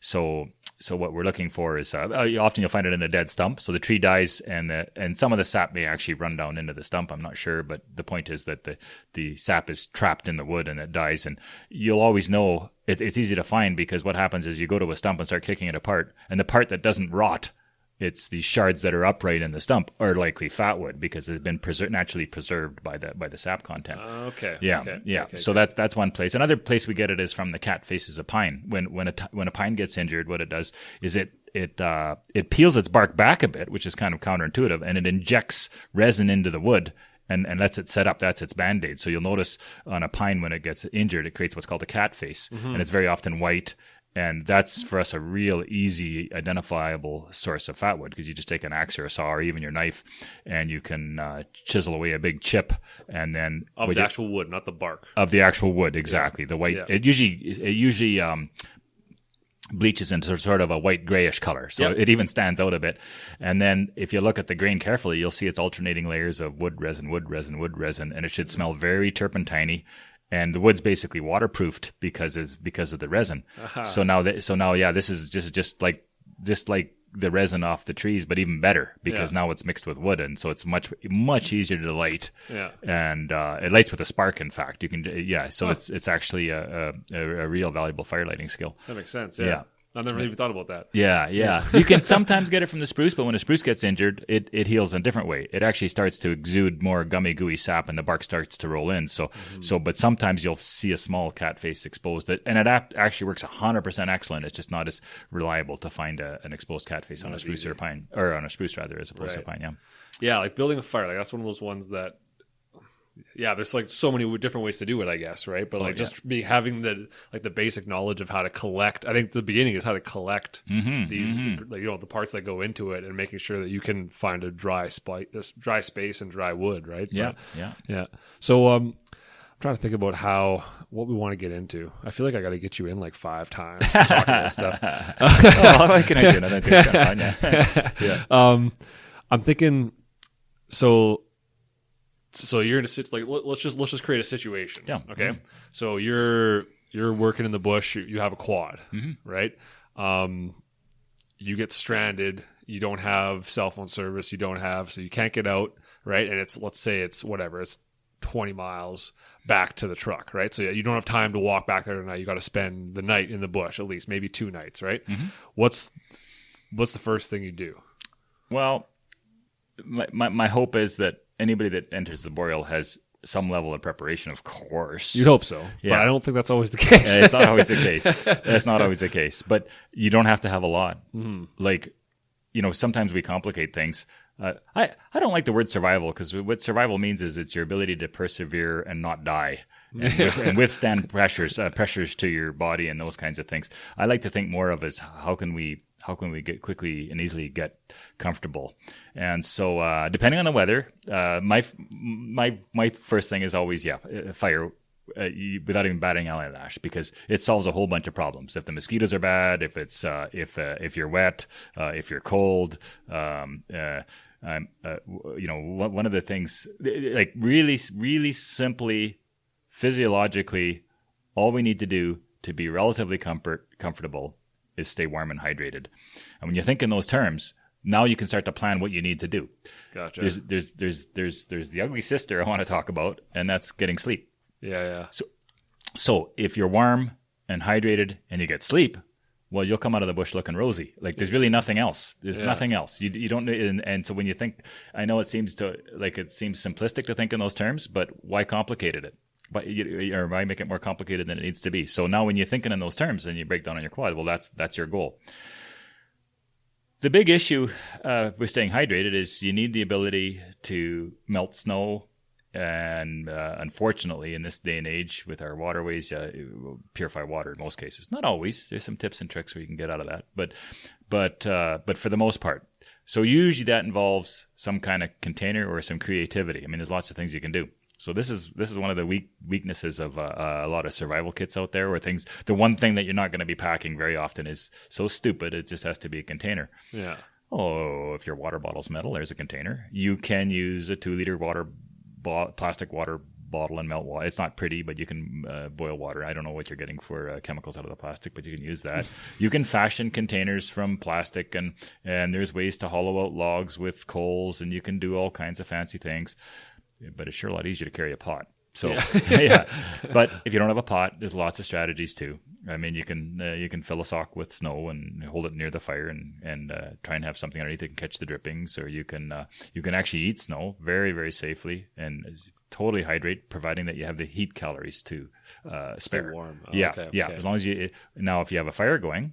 So what we're looking for is often you'll find it in a dead stump. So the tree dies, and some of the sap may actually run down into the stump. I'm not sure, but the point is that the sap is trapped in the wood and it dies. And you'll always know it's easy to find, because what happens is you go to a stump and start kicking it apart, and the part that doesn't rot, it's the shards that are upright in the stump, are likely fat wood, because it's been naturally preserved by the sap content. Okay. Yeah. Okay. Yeah. Okay, so that's one place. Another place we get it is from the cat faces of pine. When a pine gets injured, what it does is it peels its bark back a bit, which is kind of counterintuitive, and it injects resin into the wood and lets it set up. That's its Band-Aid. So you'll notice on a pine, when it gets injured, it creates what's called a cat face, and it's very often white. And that's, for us, a real easy identifiable source of fat wood, because you just take an axe or a saw or even your knife, and you can chisel away a big chip, and then of the actual wood, not the bark. Of the actual wood, exactly. The white. Yeah. It usually bleaches into sort of a white grayish color, so it even stands out a bit. And then if you look at the grain carefully, you'll see it's alternating layers of wood resin, and it should smell very turpentine. And the wood's basically waterproofed because of the resin. Uh-huh. So now, this is just like the resin off the trees, but even better, because now it's mixed with wood, and so it's much easier to light. Yeah. And it lights with a spark. In fact, you can. Yeah. So it's actually a real valuable fire lighting skill. That makes sense. Yeah. I never even thought about that. Yeah. You can sometimes get it from the spruce, but when a spruce gets injured, it heals in a different way. It actually starts to exude more gummy, gooey sap, and the bark starts to roll in. But sometimes you'll see a small cat face exposed, and it actually works 100% excellent. It's just not as reliable to find an exposed cat face on a spruce or a pine, or on a spruce rather, as opposed to a pine. Yeah. Yeah, like building a fire, like that's one of those ones that. Yeah, there's like so many different ways to do it, I guess, right? But just having the basic knowledge of how to collect. I think the beginning is how to collect these, the parts that go into it, and making sure that you can find a dry space and dry wood, right? Yeah. So I'm trying to think about what we want to get into. I feel like I got to get you in like 5 times to talk about stuff. I can do that. I think it's kind of fun. Yeah. I'm thinking So you're in a like let's just create a situation. Yeah. Okay. Mm-hmm. So you're working in the bush. You have a quad, right? You get stranded. You don't have cell phone service. So you can't get out, right? And let's say it's 20 miles back to the truck, right? So you don't have time to walk back there tonight. You got to spend the night in the bush, at least maybe 2 nights, right? Mm-hmm. What's the first thing you do? Well, my hope is that anybody that enters the boreal has some level of preparation, of course. You'd hope so, but I don't think that's always the case. It's not always the case. That's not always the case. But you don't have to have a lot. Mm-hmm. Like, sometimes we complicate things. I don't like the word survival, because what survival means is it's your ability to persevere and not die and withstand pressures to your body and those kinds of things. I like to think more of as how can we get quickly and easily get comfortable. And so depending on the weather, my first thing is always fire. Without even batting an eyelash, because it solves a whole bunch of problems. If the mosquitoes are bad, if it's if you're wet, if you're cold, one of the things, like really simply, physiologically, all we need to do to be relatively comfortable is stay warm and hydrated. And when you think in those terms, now you can start to plan what you need to do. Gotcha. There's the ugly sister I want to talk about, and that's getting sleep. Yeah. So if you're warm and hydrated and you get sleep, well, you'll come out of the bush looking rosy. Like there's really nothing else. There's nothing else. You don't. And so when you think, I know it seems simplistic to think in those terms, but why complicated it? Or why make it more complicated than it needs to be? So now when you're thinking in those terms and you break down on your quad, well, that's your goal. The big issue with staying hydrated is you need the ability to melt snow. And unfortunately, in this day and age, with our waterways, purify water in most cases. Not always. There's some tips and tricks where you can get out of that, but for the most part. So usually that involves some kind of container or some creativity. I mean, there's lots of things you can do. So this is one of the weaknesses of a lot of survival kits out there, or things. The one thing that you're not going to be packing very often is so stupid. It just has to be a container. Yeah. Oh, if your water bottle's metal, there's a container. You can use a 2-liter plastic water bottle and melt water. It's not pretty, but you can boil water. I don't know what you're getting for chemicals out of the plastic, but you can use that. You can fashion containers from plastic, and there's ways to hollow out logs with coals, and you can do all kinds of fancy things. But it's sure a lot easier to carry a pot. So yeah. But if you don't have a pot, there's lots of strategies too. I mean, you can fill a sock with snow and hold it near the fire and try and have something underneath that can catch the drippings, or you can actually eat snow very, very safely and totally hydrate, providing that you have the heat calories to spare. Stay warm. Oh, yeah. Okay. As long as now if you have a fire going,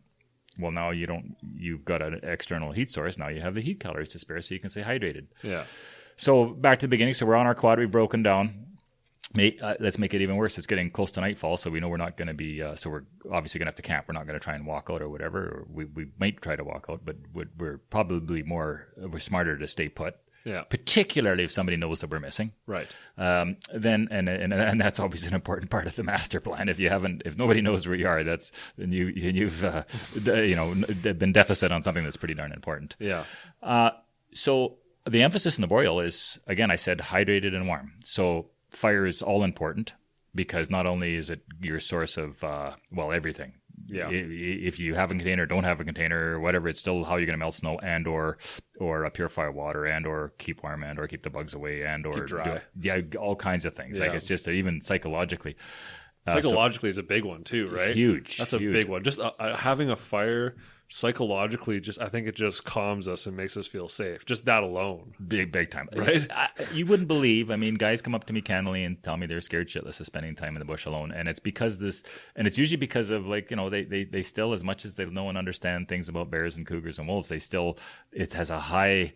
well, now you've got an external heat source. Now you have the heat calories to spare, so you can stay hydrated. Yeah. So back to the beginning. So we're on our quad. We've broken down. Let's make it even worse. It's getting close to nightfall, so we know we're not going to be. So we're obviously going to have to camp. We're not going to try and walk out or whatever. Or we might try to walk out, but we're probably we're smarter to stay put. Yeah. Particularly if somebody knows that we're missing. Right. Then and that's always an important part of the master plan. If nobody knows where you are, you've been deficit on something that's pretty darn important. Yeah. So the emphasis in the boreal is, again, I said hydrated and warm. So fire is all important, because not only is it your source of everything. Yeah. If you have a container, don't have a container, or whatever, it's still how you're going to melt snow and or purify water and or keep warm and or keep the bugs away and or keep dry. all kinds of things. Yeah. Like it's just even psychologically. Psychologically is a big one too, right? Huge. That's a huge. big one. Just having a fire psychologically, I think it just calms us and makes us feel safe. Just that alone. Big time. Right? You wouldn't believe. I mean, guys come up to me candidly and tell me they're scared shitless of spending time in the bush alone. And it's it's usually because of they still, as much as they know and understand things about bears and cougars and wolves, it has a high,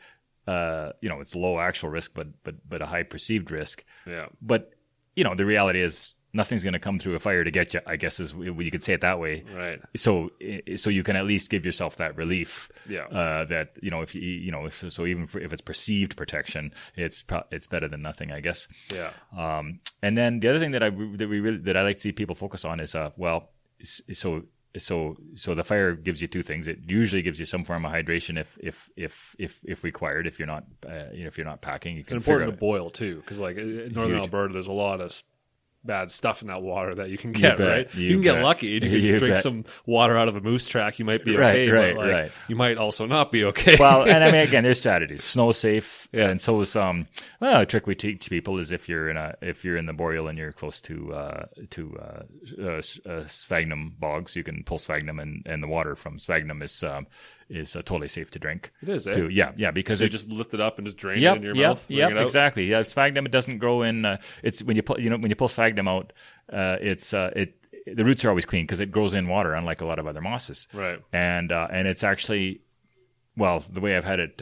it's low actual risk, but a high perceived risk. Yeah. But, the reality is, nothing's going to come through a fire to get you, I guess you could say it that way. Right. So you can at least give yourself that relief. Yeah. That, so even if it's perceived protection, it's better than nothing, I guess. Yeah. And then the other thing that I like to see people focus on is, so the fire gives you two things. It usually gives you some form of hydration if required. If you're not packing, it's important to boil too, because like in northern Alberta, there's a lot of bad stuff in that water that you can get, right? You can get lucky. You can drink some water out of a moose track. You might be okay, right. You might also not be okay. Well, and I mean, again, there's strategies. Snow safe, and so is a trick we teach people is if you're in the boreal and you're close to sphagnum bogs, you can pull sphagnum, and the water from sphagnum is totally safe to drink. It is, eh? Too. Yeah, because so you just lift it up and just drain it in your mouth. Yep, exactly. Yeah, sphagnum, it doesn't grow in. It's when you pull sphagnum out, the roots are always clean because it grows in water, unlike a lot of other mosses. Right. And it's actually, well, the way I've had it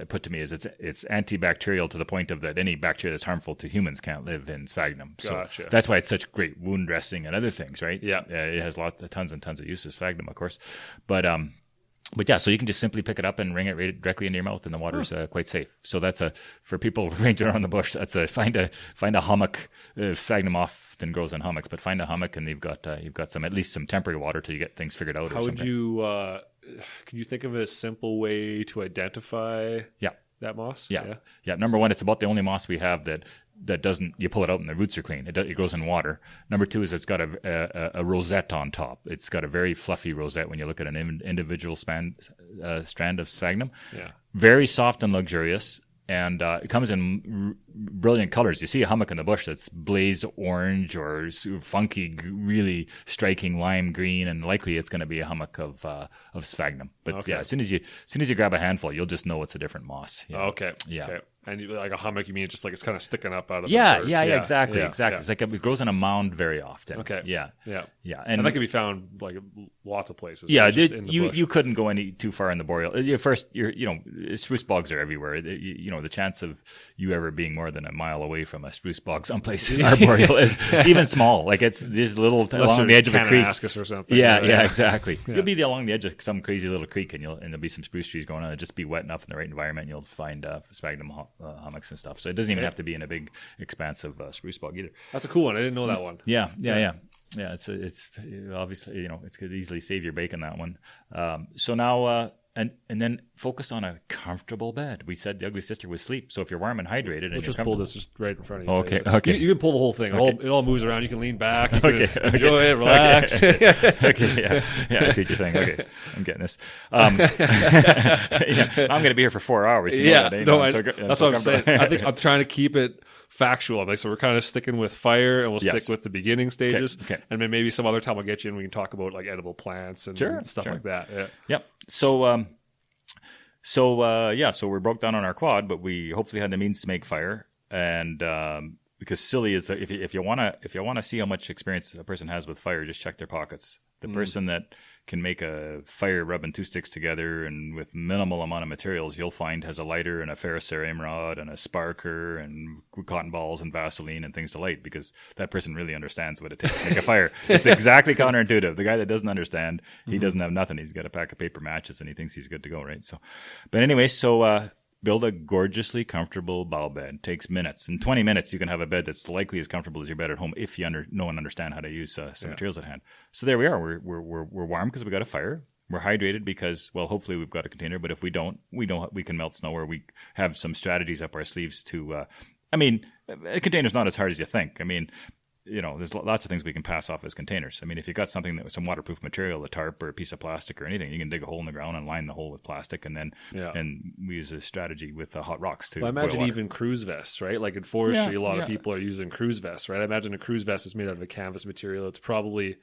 put to me is it's antibacterial to the point of that any bacteria that's harmful to humans can't live in sphagnum. So gotcha. That's why it's such great wound dressing and other things, right? Yeah. It has tons and tons of uses, sphagnum, of course, but yeah, so you can just simply pick it up and wring it right directly into your mouth, and the water's quite safe. So that's for people ranging around the bush. That's find a hummock. Sphagnum often grows in hummocks, but find a hummock, and you've got at least some temporary water till you get things figured out. How would you? Can you think of a simple way to identify? That moss? Yeah. Number one, it's about the only moss we have that doesn't, you pull it out and the roots are clean. It grows in water. Number two is it's got a rosette on top. It's got a very fluffy rosette when you look at an individual strand of sphagnum. Yeah. Very soft and luxurious. And it comes in brilliant colors. You see a hummock in the bush that's blaze orange or funky, really striking lime green, and likely it's going to be a hummock of sphagnum. But yeah, as soon as you grab a handful, you'll just know it's a different moss. Okay. Yeah. Okay. And like a hummock, you mean just like it's kind of sticking up out of the dirt. Exactly. It's like it grows on a mound very often. Okay. Yeah. And that can be found like lots of places. Yeah, you couldn't go any too far in the boreal. Spruce bogs are everywhere. The chance of you ever being more than a mile away from a spruce bog someplace in our boreal is even small. Like it's this little along the edge of a creek. Or something. Yeah, exactly. Yeah. You'll be along the edge of some crazy little creek, and there'll be some spruce trees growing on. It'll just be wet enough in the right environment, and you'll find sphagnum hummocks and stuff. So it doesn't even have to be in a big, expansive spruce bog either. That's a cool one. I didn't know that one. Yeah. It's obviously it could easily save your bacon, that one. So now and then focus on a comfortable bed. We said the ugly sister was sleep. So if you're warm and hydrated, let's just pull this just right in front of you. Okay. You can pull the whole thing. It all moves around. You can lean back. You can enjoy it. Relax. Okay. Yeah. I see what you're saying. Okay, I'm getting this. I'm going to be here for 4 hours. That's what I'm saying. I think I'm trying to keep it factual. Like, so we're kind of sticking with fire, and we'll stick with the beginning stages. Okay. And then maybe some other time I'll get you and we can talk about like edible plants and stuff like that. Yeah. Yep. So we broke down on our quad, but we hopefully had the means to make fire. And because silly is that if you want to see how much experience a person has with fire, just check their pockets. The person that can make a fire rubbing two sticks together and with minimal amount of materials, you'll find has a lighter and a ferrocerium rod and a sparker and cotton balls and Vaseline and things to light, because that person really understands what it takes to make a fire. It's exactly counterintuitive. The guy that doesn't understand, he doesn't have nothing. He's got a pack of paper matches and he thinks he's good to go, right? So, but anyway, build a gorgeously comfortable bough bed. Takes minutes. In 20 minutes, you can have a bed that's likely as comfortable as your bed at home if you know and understand how to use some materials at hand. So there we are. We're warm because we got a fire. We're hydrated because, well, hopefully we've got a container. But if we don't, we can melt snow, or we have some strategies up our sleeves to. A container's not as hard as you think. there's lots of things we can pass off as containers. I mean, if you've got something that was some waterproof material, a tarp or a piece of plastic or anything, you can dig a hole in the ground and line the hole with plastic, and then and we use a strategy with hot rocks to. Well, I imagine even cruise vests, right? Like in forestry, a lot of people are using cruise vests, right? I imagine a cruise vest is made out of a canvas material. It'll probably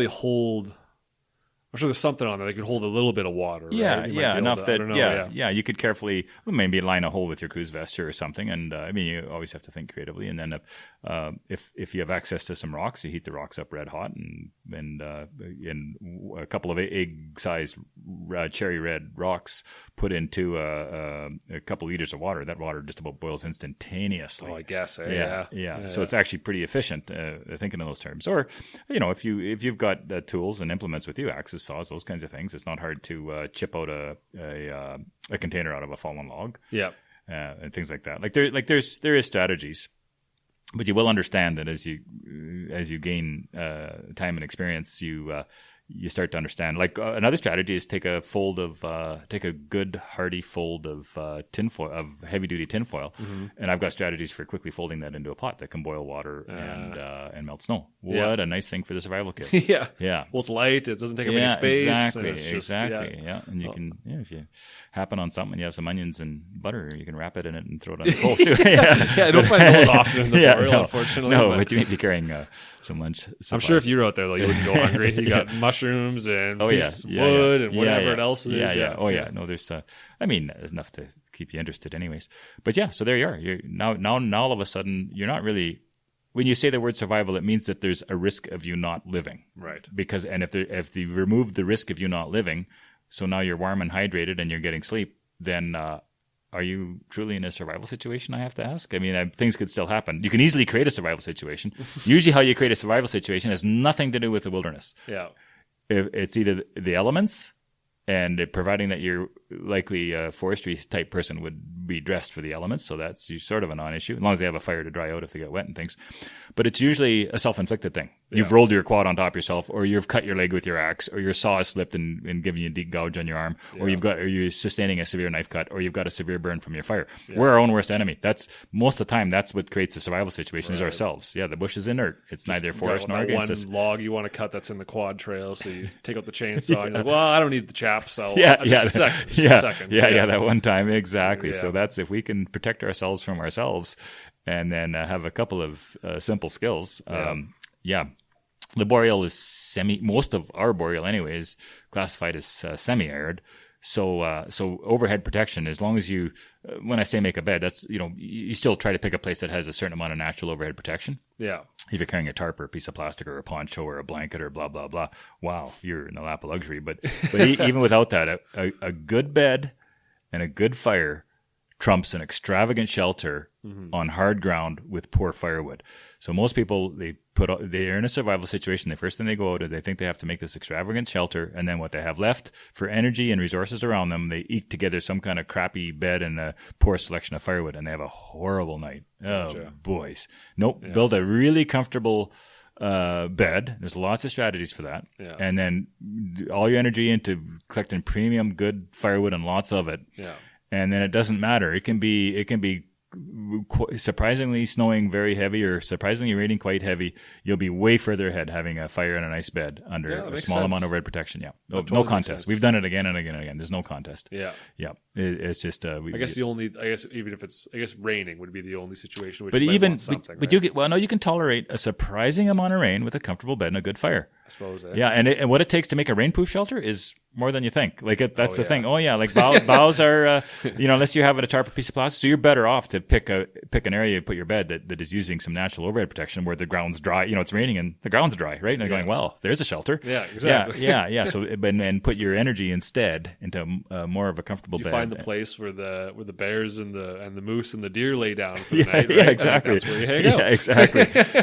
hold. I'm sure there's something on there that could hold a little bit of water. Right? Enough that you could carefully maybe line a hole with your cruise vest or something. And I mean, you always have to think creatively. And then if you have access to some rocks, you heat the rocks up red hot, and a couple of egg-sized cherry red rocks put into a couple liters of water. That water just about boils instantaneously. Oh, I guess. So it's actually pretty efficient thinking in those terms. Or if you've got tools and implements with you, axes, saws, those kinds of things, it's not hard to chip out a container out of a fallen log. And things like that. There is strategies, but you will understand that as you gain time and experience, you start to understand. Like another strategy is take a good hardy fold of tinfoil, of heavy duty tinfoil, and I've got strategies for quickly folding that into a pot that can boil water and melt snow. What a nice thing for the survival kit. Yeah. Well, it's light. It doesn't take up any space. Exactly. And you can, if you happen on something, you have some onions and butter, you can wrap it in it and throw it on the coals too. I don't find those often in the boreal, unfortunately. No, but you may be carrying some lunch supplies. I'm sure if you were out there, though, you wouldn't go hungry. You got mushrooms and wood and whatever else it is. No, there's there's enough to keep you interested anyways. But so there you are. You're now all of a sudden you're not really, when you say the word survival, it means that there's a risk of you not living. Right. Because if you remove the risk of you not living, so now you're warm and hydrated and you're getting sleep, then are you truly in a survival situation, I have to ask? I mean, things could still happen. You can easily create a survival situation. Usually how you create a survival situation has nothing to do with the wilderness. Yeah. It's either the elements, and providing that you're likely a forestry type person would be dressed for the elements, so that's sort of a non-issue, as long as they have a fire to dry out if they get wet and things. But it's usually a self-inflicted thing. You've rolled your quad on top yourself, or you've cut your leg with your axe, or your saw has slipped and given you a deep gouge on your arm, or you're sustaining a severe knife cut, or you've got a severe burn from your fire. We're our own worst enemy. That's most of the time. That's what creates a survival situation is ourselves. The bush is inert. It's neither forest nor against us. One log you want to cut that's in the quad trail, so you take out the chainsaw. And you're like, well, I don't need the chaps. That one time exactly. So that's if we can protect ourselves from ourselves, and then have a couple of simple skills. The boreal is most of our boreal anyway is classified as semi-arid. So overhead protection, as long as you, when I say make a bed, that's, you still try to pick a place that has a certain amount of natural overhead protection. Yeah. If you're carrying a tarp or a piece of plastic or a poncho or a blanket or blah, blah, blah, wow, you're in the lap of luxury. But even without that, a good bed and a good fire trumps an extravagant shelter on hard ground with poor firewood. So most people, they're in a survival situation. The first thing they go out, they think they have to make this extravagant shelter, and then what they have left for energy and resources around them, they eke together some kind of crappy bed and a poor selection of firewood, and they have a horrible night. Oh, boys. Nope. Yeah. Build a really comfortable bed. There's lots of strategies for that. Yeah. And then all your energy into collecting premium good firewood and lots of it. Yeah. And then it doesn't matter. It can be surprisingly snowing very heavy or surprisingly raining quite heavy. You'll be way further ahead having a fire and a nice bed under a small amount of overhead protection. Yeah. No contest. We've done it again and again and again. There's no contest. Yeah. Yeah. It's just, I guess even if it's, raining would be the only situation. You can tolerate a surprising amount of rain with a comfortable bed and a good fire. I suppose. Yeah. And what it takes to make a rainproof shelter is more than you think. That's the thing. Oh yeah. Like boughs are, unless you're having a tarp or piece of plastic, so you're better off to pick an area to put your bed that is using some natural overhead protection where the ground's dry. It's raining and the ground's dry, right? And you're going, well, there's a shelter. Yeah, exactly. Yeah. So, and put your energy instead into more of a comfortable bed. You find the place where the bears and the moose and the deer lay down for the night. Right? Yeah, exactly. That's where you hang out. Yeah,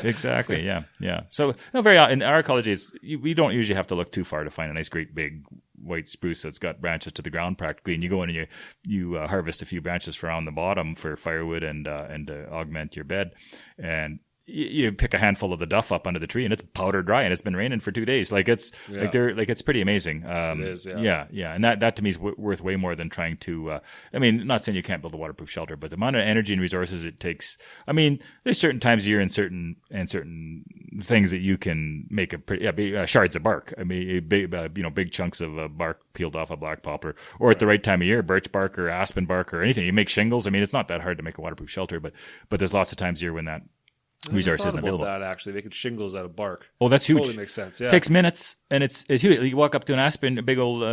exactly. Yeah. So in our ecologies, we don't usually have to look too far to find a nice, great big white spruce that's got branches to the ground practically, and you go in and you harvest a few branches from on the bottom for firewood and to augment your bed, and you pick a handful of the duff up under the tree and it's powder dry and it's been raining for 2 days. Like it's it's pretty amazing. It is, yeah. And that to me is worth way more than trying to, I mean, not saying you can't build a waterproof shelter, but the amount of energy and resources it takes. I mean, there's certain times of year and certain things that you can make a pretty, shards of bark. I mean, big chunks of bark peeled off a black poplar, or at the right time of year, birch bark or aspen bark or anything. You make shingles. I mean, it's not that hard to make a waterproof shelter, but there's lots of times a year when that resource isn't available. That actually, making shingles out of bark. Oh, that's huge. Totally makes sense. Yeah, it takes minutes, and it's huge. You walk up to a big old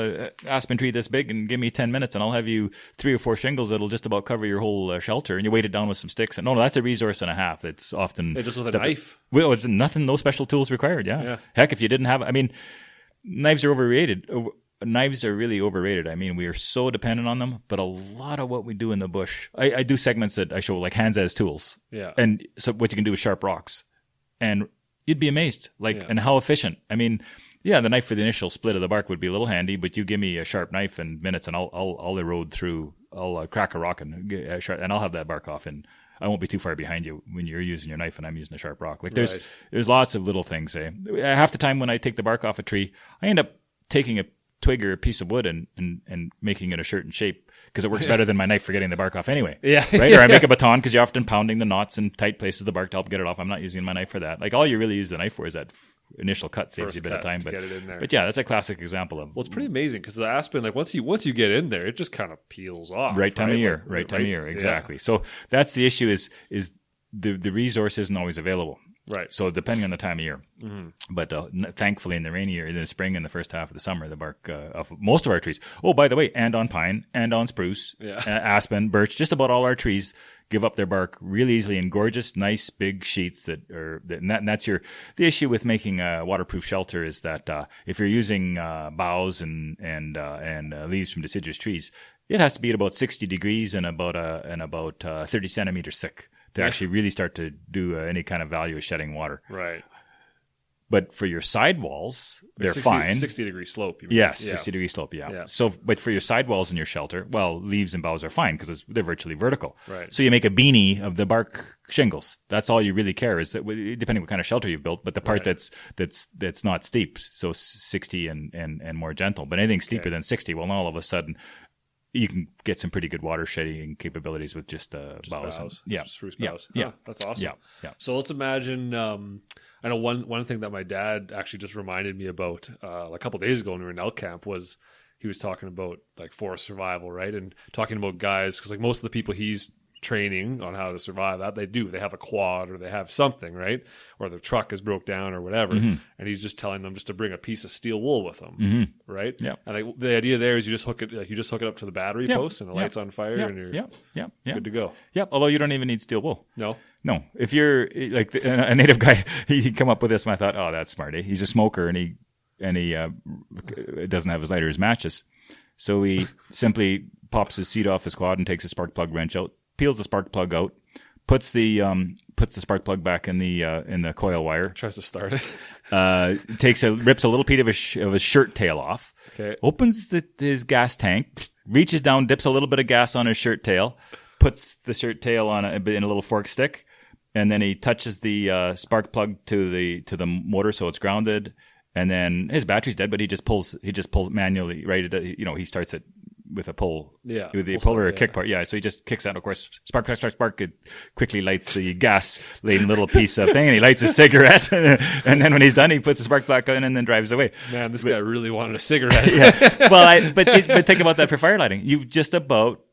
aspen tree this big, and give me 10 minutes, and I'll have you 3 or 4 shingles that'll just about cover your whole shelter. And you weight it down with some sticks. And no, that's a resource and a half. That's often just with a knife. Well, it's nothing. No special tools required. Yeah. Heck, if you didn't have, I mean, knives are overrated. Knives are really overrated. I mean, we are so dependent on them, but a lot of what we do in the bush, I do segments that I show like hands as tools. Yeah. And so what you can do with sharp rocks, and you'd be amazed, and how efficient. I mean, the knife for the initial split of the bark would be a little handy, but you give me a sharp knife in minutes and I'll erode through, I'll crack a rock and I'll have that bark off, and I won't be too far behind you when you're using your knife and I'm using a sharp rock. Like there's lots of little things. Half the time when I take the bark off a tree, I end up taking a twig or a piece of wood and making it a certain shape because it works better than my knife for getting the bark off anyway. Yeah. Right? Or I make a baton because you're often pounding the knots and tight places of the bark to help get it off. I'm not using my knife for that. Like all you really use the knife for is that initial cut, saves you a bit of time. But get it in there. But yeah, that's a classic example of. Well, it's pretty amazing because the aspen, like once you get in there, it just kind of peels off. Right time of year. Right time of year. Exactly. Yeah. So that's the issue is the resource isn't always available. Right. So depending on the time of year, but thankfully in the rainy year, in the spring and the first half of the summer, the bark of most of our trees. Oh, by the way, and on pine and on spruce, aspen, birch, just about all our trees give up their bark really easily in gorgeous, nice, big sheets and that's the issue with making a waterproof shelter is that if you're using boughs and leaves from deciduous trees, it has to be at about 60 degrees and about 30 centimeters thick to actually really start to do any kind of value of shedding water. Right. But for your sidewalls, they're fine. 60-degree slope. You mean. Yes, 60-degree slope, yeah. So, but for your sidewalls in your shelter, well, leaves and boughs are fine because they're virtually vertical. Right. So you make a beanie of the bark shingles. That's all you really care is that, depending what kind of shelter you've built, but the part that's not steep, so 60 and more gentle. But anything steeper than 60, well, now all of a sudden, you can get some pretty good water shedding capabilities with just boughs. Spruce boughs. Yeah. That's awesome. Yeah. So let's imagine, I know one thing that my dad actually just reminded me about a couple of days ago when we were in elk camp was he was talking about like forest survival, right? And talking about guys, because like most of the people he's training on how to survive that, they have a quad or they have something, right? Or their truck is broke down or whatever. And he's just telling them just to bring a piece of steel wool with them, right? Yeah. And like, the idea there is you just hook it up to the battery post and the light's on fire and you're good to go. Yeah. Although you don't even need steel wool. No. If you're like a native guy, he'd come up with this and I thought, oh, that's smart. He's a smoker and he doesn't have his lighter, his matches. So he simply pops his seat off his quad and takes a spark plug wrench out, peels the spark plug out, puts the spark plug back in the coil wire. Tries to start it. Rips a little piece of his shirt tail off. Okay. Opens his gas tank, reaches down, dips a little bit of gas on his shirt tail, puts the shirt tail in a little fork stick, and then he touches the spark plug to the motor so it's grounded. And then his battery's dead, but he just pulls manually, right? He starts it with a pull. Yeah. With the pull or a kick part. Yeah. So he just kicks out. Of course, spark. It quickly lights the gas-laden little piece of thing and he lights a cigarette. And then when he's done, he puts the spark plug in and then drives away. Man, this guy really wanted a cigarette. Yeah. Well, but think about that for fire lighting. You've just about,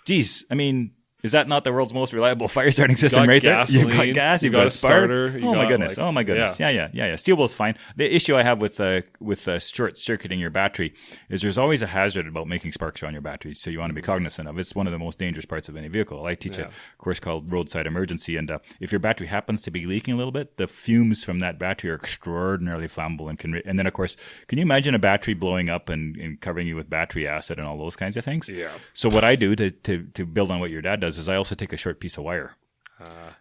I mean, is that not the world's most reliable fire starting system right gasoline, there? You've got gas, you've got a starter. Oh my goodness. Yeah. Steel wool's fine. The issue I have with short circuiting your battery is there's always a hazard about making sparks around your battery. So you want to be cognizant of. It's one of the most dangerous parts of any vehicle. I teach a course called Roadside Emergency, and if your battery happens to be leaking a little bit, the fumes from that battery are extraordinarily flammable and then of course, can you imagine a battery blowing up and covering you with battery acid and all those kinds of things? Yeah. So what I do to build on what your dad does is I also take a short piece of wire.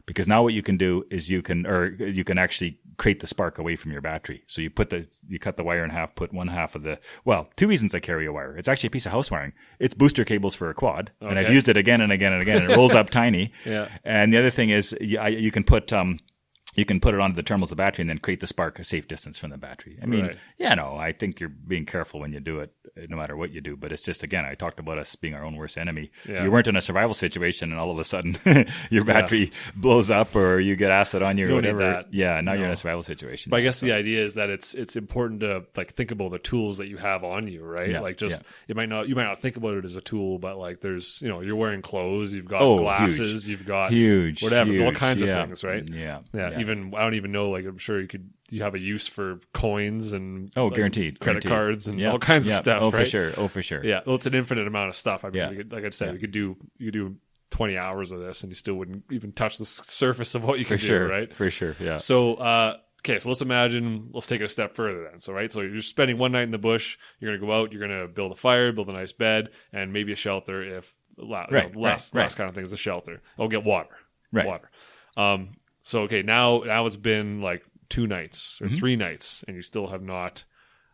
Because now what you can do is you can actually create the spark away from your battery. So you cut the wire in half, put one half of two reasons I carry a wire. It's actually a piece of house wiring. It's booster cables for a quad. Okay. And I've used it again and again and again and it rolls up tiny. Yeah. And the other thing is you can put, you can put it onto the terminals of the battery and then create the spark a safe distance from the battery. I mean, Right. yeah, no, I think you're being careful when you do it, no matter what you do. But it's just, again, I talked about us being our own worst enemy. Yeah. You weren't in a survival situation and all of a sudden your battery blows up or you get acid on you or You don't need whatever. that. Yeah, now you're in No. a survival situation. But I guess the idea is that it's important to like think about the tools that you have on you, right? Yeah, Like just you might not think about it as a tool, but like there's you're wearing clothes, you've got Oh, glasses, you've got huge, whatever, all huge. kinds of Yeah. things, right? Yeah. Even I don't even know. Like I'm sure you have a use for coins and like, guaranteed. credit Guaranteed. cards and Yeah. all kinds of Yeah. stuff. Oh, right? for sure. Oh, for sure. Yeah, well, it's an infinite amount of stuff. I mean, Yeah. like I said, Yeah. you could do 20 hours of this, and you still wouldn't even touch the surface of what you For could sure. do, right? For sure. Yeah. So, okay, so let's take it a step further then. So, right, so you're spending one night in the bush. You're going to go out. You're going to build a fire, build a nice bed, and maybe a shelter. If last kind of thing is a shelter. Oh, get water. Right. Water. So okay, now it's been like 2 nights or 3 nights, and you still have not.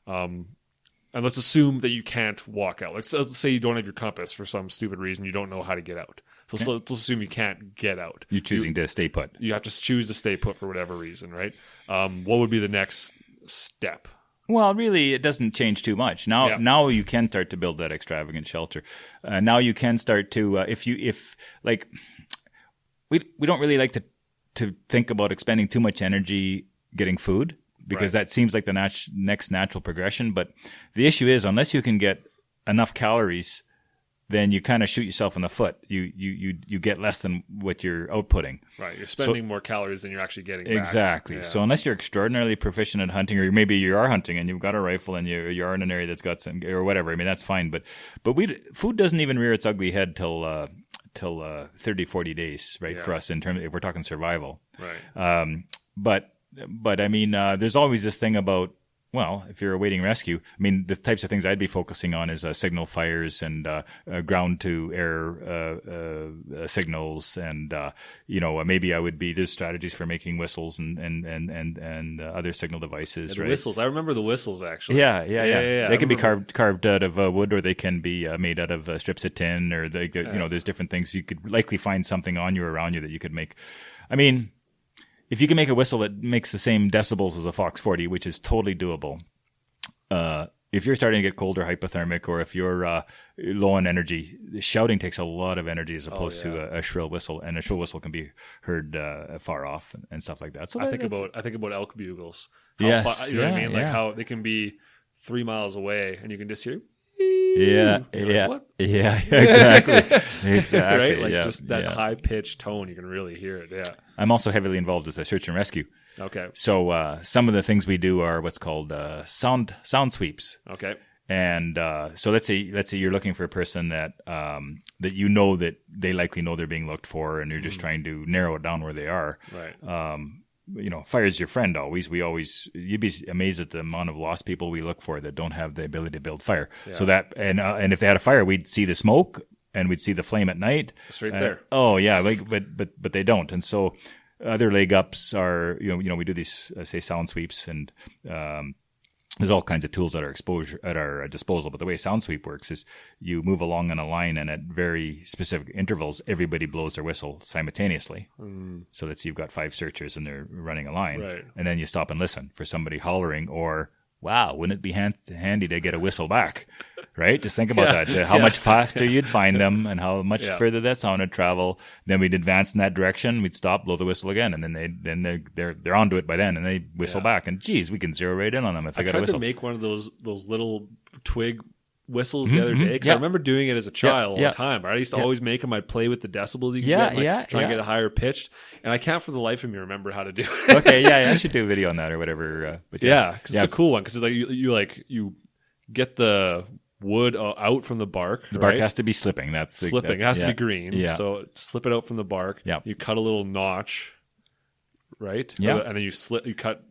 And let's assume that you can't walk out. Let's say you don't have your compass for some stupid reason. You don't know how to get out. So let's assume you can't get out. You're choosing to stay put. You have to choose to stay put for whatever reason, right? What would be the next step? Well, really, it doesn't change too much. Now you can start to build that extravagant shelter. Now you can start to, we don't really like to think about expending too much energy getting food because that seems like the next natural progression. But the issue is, unless you can get enough calories, then you kind of shoot yourself in the foot. You get less than what you're outputting. Right, you're spending more calories than you're actually getting back. Exactly. Yeah. So unless you're extraordinarily proficient at hunting, or maybe you are hunting and you've got a rifle and you're in an area that's got some or whatever, I mean that's fine. But food doesn't even rear its ugly head till 30, 40 days, right? For us, in terms if we're talking survival. Right. But I mean, there's always this thing about, well, if you're awaiting rescue, I mean, the types of things I'd be focusing on is signal fires and ground to air signals, and maybe I would be there's strategies for making whistles and other signal devices. The right? whistles. I remember the whistles actually. Yeah. They can be carved out of wood, or they can be made out of strips of tin, or there's different things. You could likely find something on you or around you that you could make. I mean, if you can make a whistle that makes the same decibels as a Fox 40, which is totally doable, if you're starting to get cold or hypothermic, or if you're low on energy, shouting takes a lot of energy as opposed to a shrill whistle, and a shrill whistle can be heard far off and stuff like that. So I think about elk bugles. Yes, you know what I mean? Like how they can be 3 miles away, and you can just hear. Yeah, what? Yeah, exactly. Right? Like just that high-pitched tone, you can really hear it, yeah. I'm also heavily involved as a search and rescue. Okay. So some of the things we do are what's called sound sweeps. Okay. And so let's say you're looking for a person that that they likely know they're being looked for, and you're just trying to narrow it down where they are. Right. Fire's your friend always. You'd be amazed at the amount of lost people we look for that don't have the ability to build fire. Yeah. So that, and if they had a fire, we'd see the smoke and we'd see the flame at night. Straight there. Oh yeah. But they don't. And so other leg ups are, we do these, say, sound sweeps, and, there's all kinds of tools at our disposal. But the way sound sweep works is you move along on a line, and at very specific intervals, everybody blows their whistle simultaneously. So let's say you've got 5 searchers and they're running a line. Right. And then you stop and listen for somebody hollering, or, wow, wouldn't it be handy to get a whistle back? Right? Just think about that. How much faster you'd find them, and how much further that sound would travel. Then we'd advance in that direction. We'd stop, blow the whistle again, and then they're onto it by then, and they whistle back. And geez, we can zero right in on them if they got a whistle. I tried to make one of those little twig whistles the other day, because I remember doing it as a child all the time. I used to always make them. I'd play with the decibels you can get, try and get a higher pitched, and I can't for the life of me remember how to do it. Okay, I should do a video on that or whatever. But because it's a cool one, because like you get the wood out from the bark. The bark has to be slipping. It has to be green. Yeah. So slip it out from the bark. Yeah. You cut a little notch, right? Yeah. And then you cut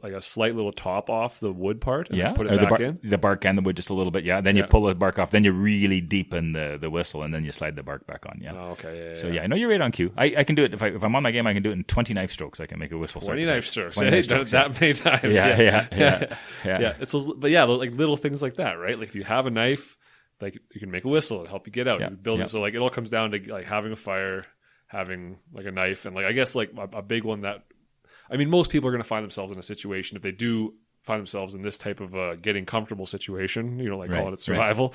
like a slight little top off the wood part, and then put or it back in. The bark and the wood just a little bit. Yeah. Then you pull the bark off. Then you really deepen the whistle, and then you slide the bark back on. Yeah. Oh, okay. So I know you're right on cue. I can do it if I'm on my game. I can do it in 20 knife strokes. I can make a whistle. 20 knife strokes. 20 knife strokes, that many times. Yeah. It's those, but like little things like that, right? Like if you have a knife, like you can make a whistle and help you get out. You build it. So like it all comes down to like having a fire, having like a knife, and like I guess like a big one that I mean, most people are going to find themselves in a situation, if they do find themselves in this type of getting comfortable situation, like calling it survival,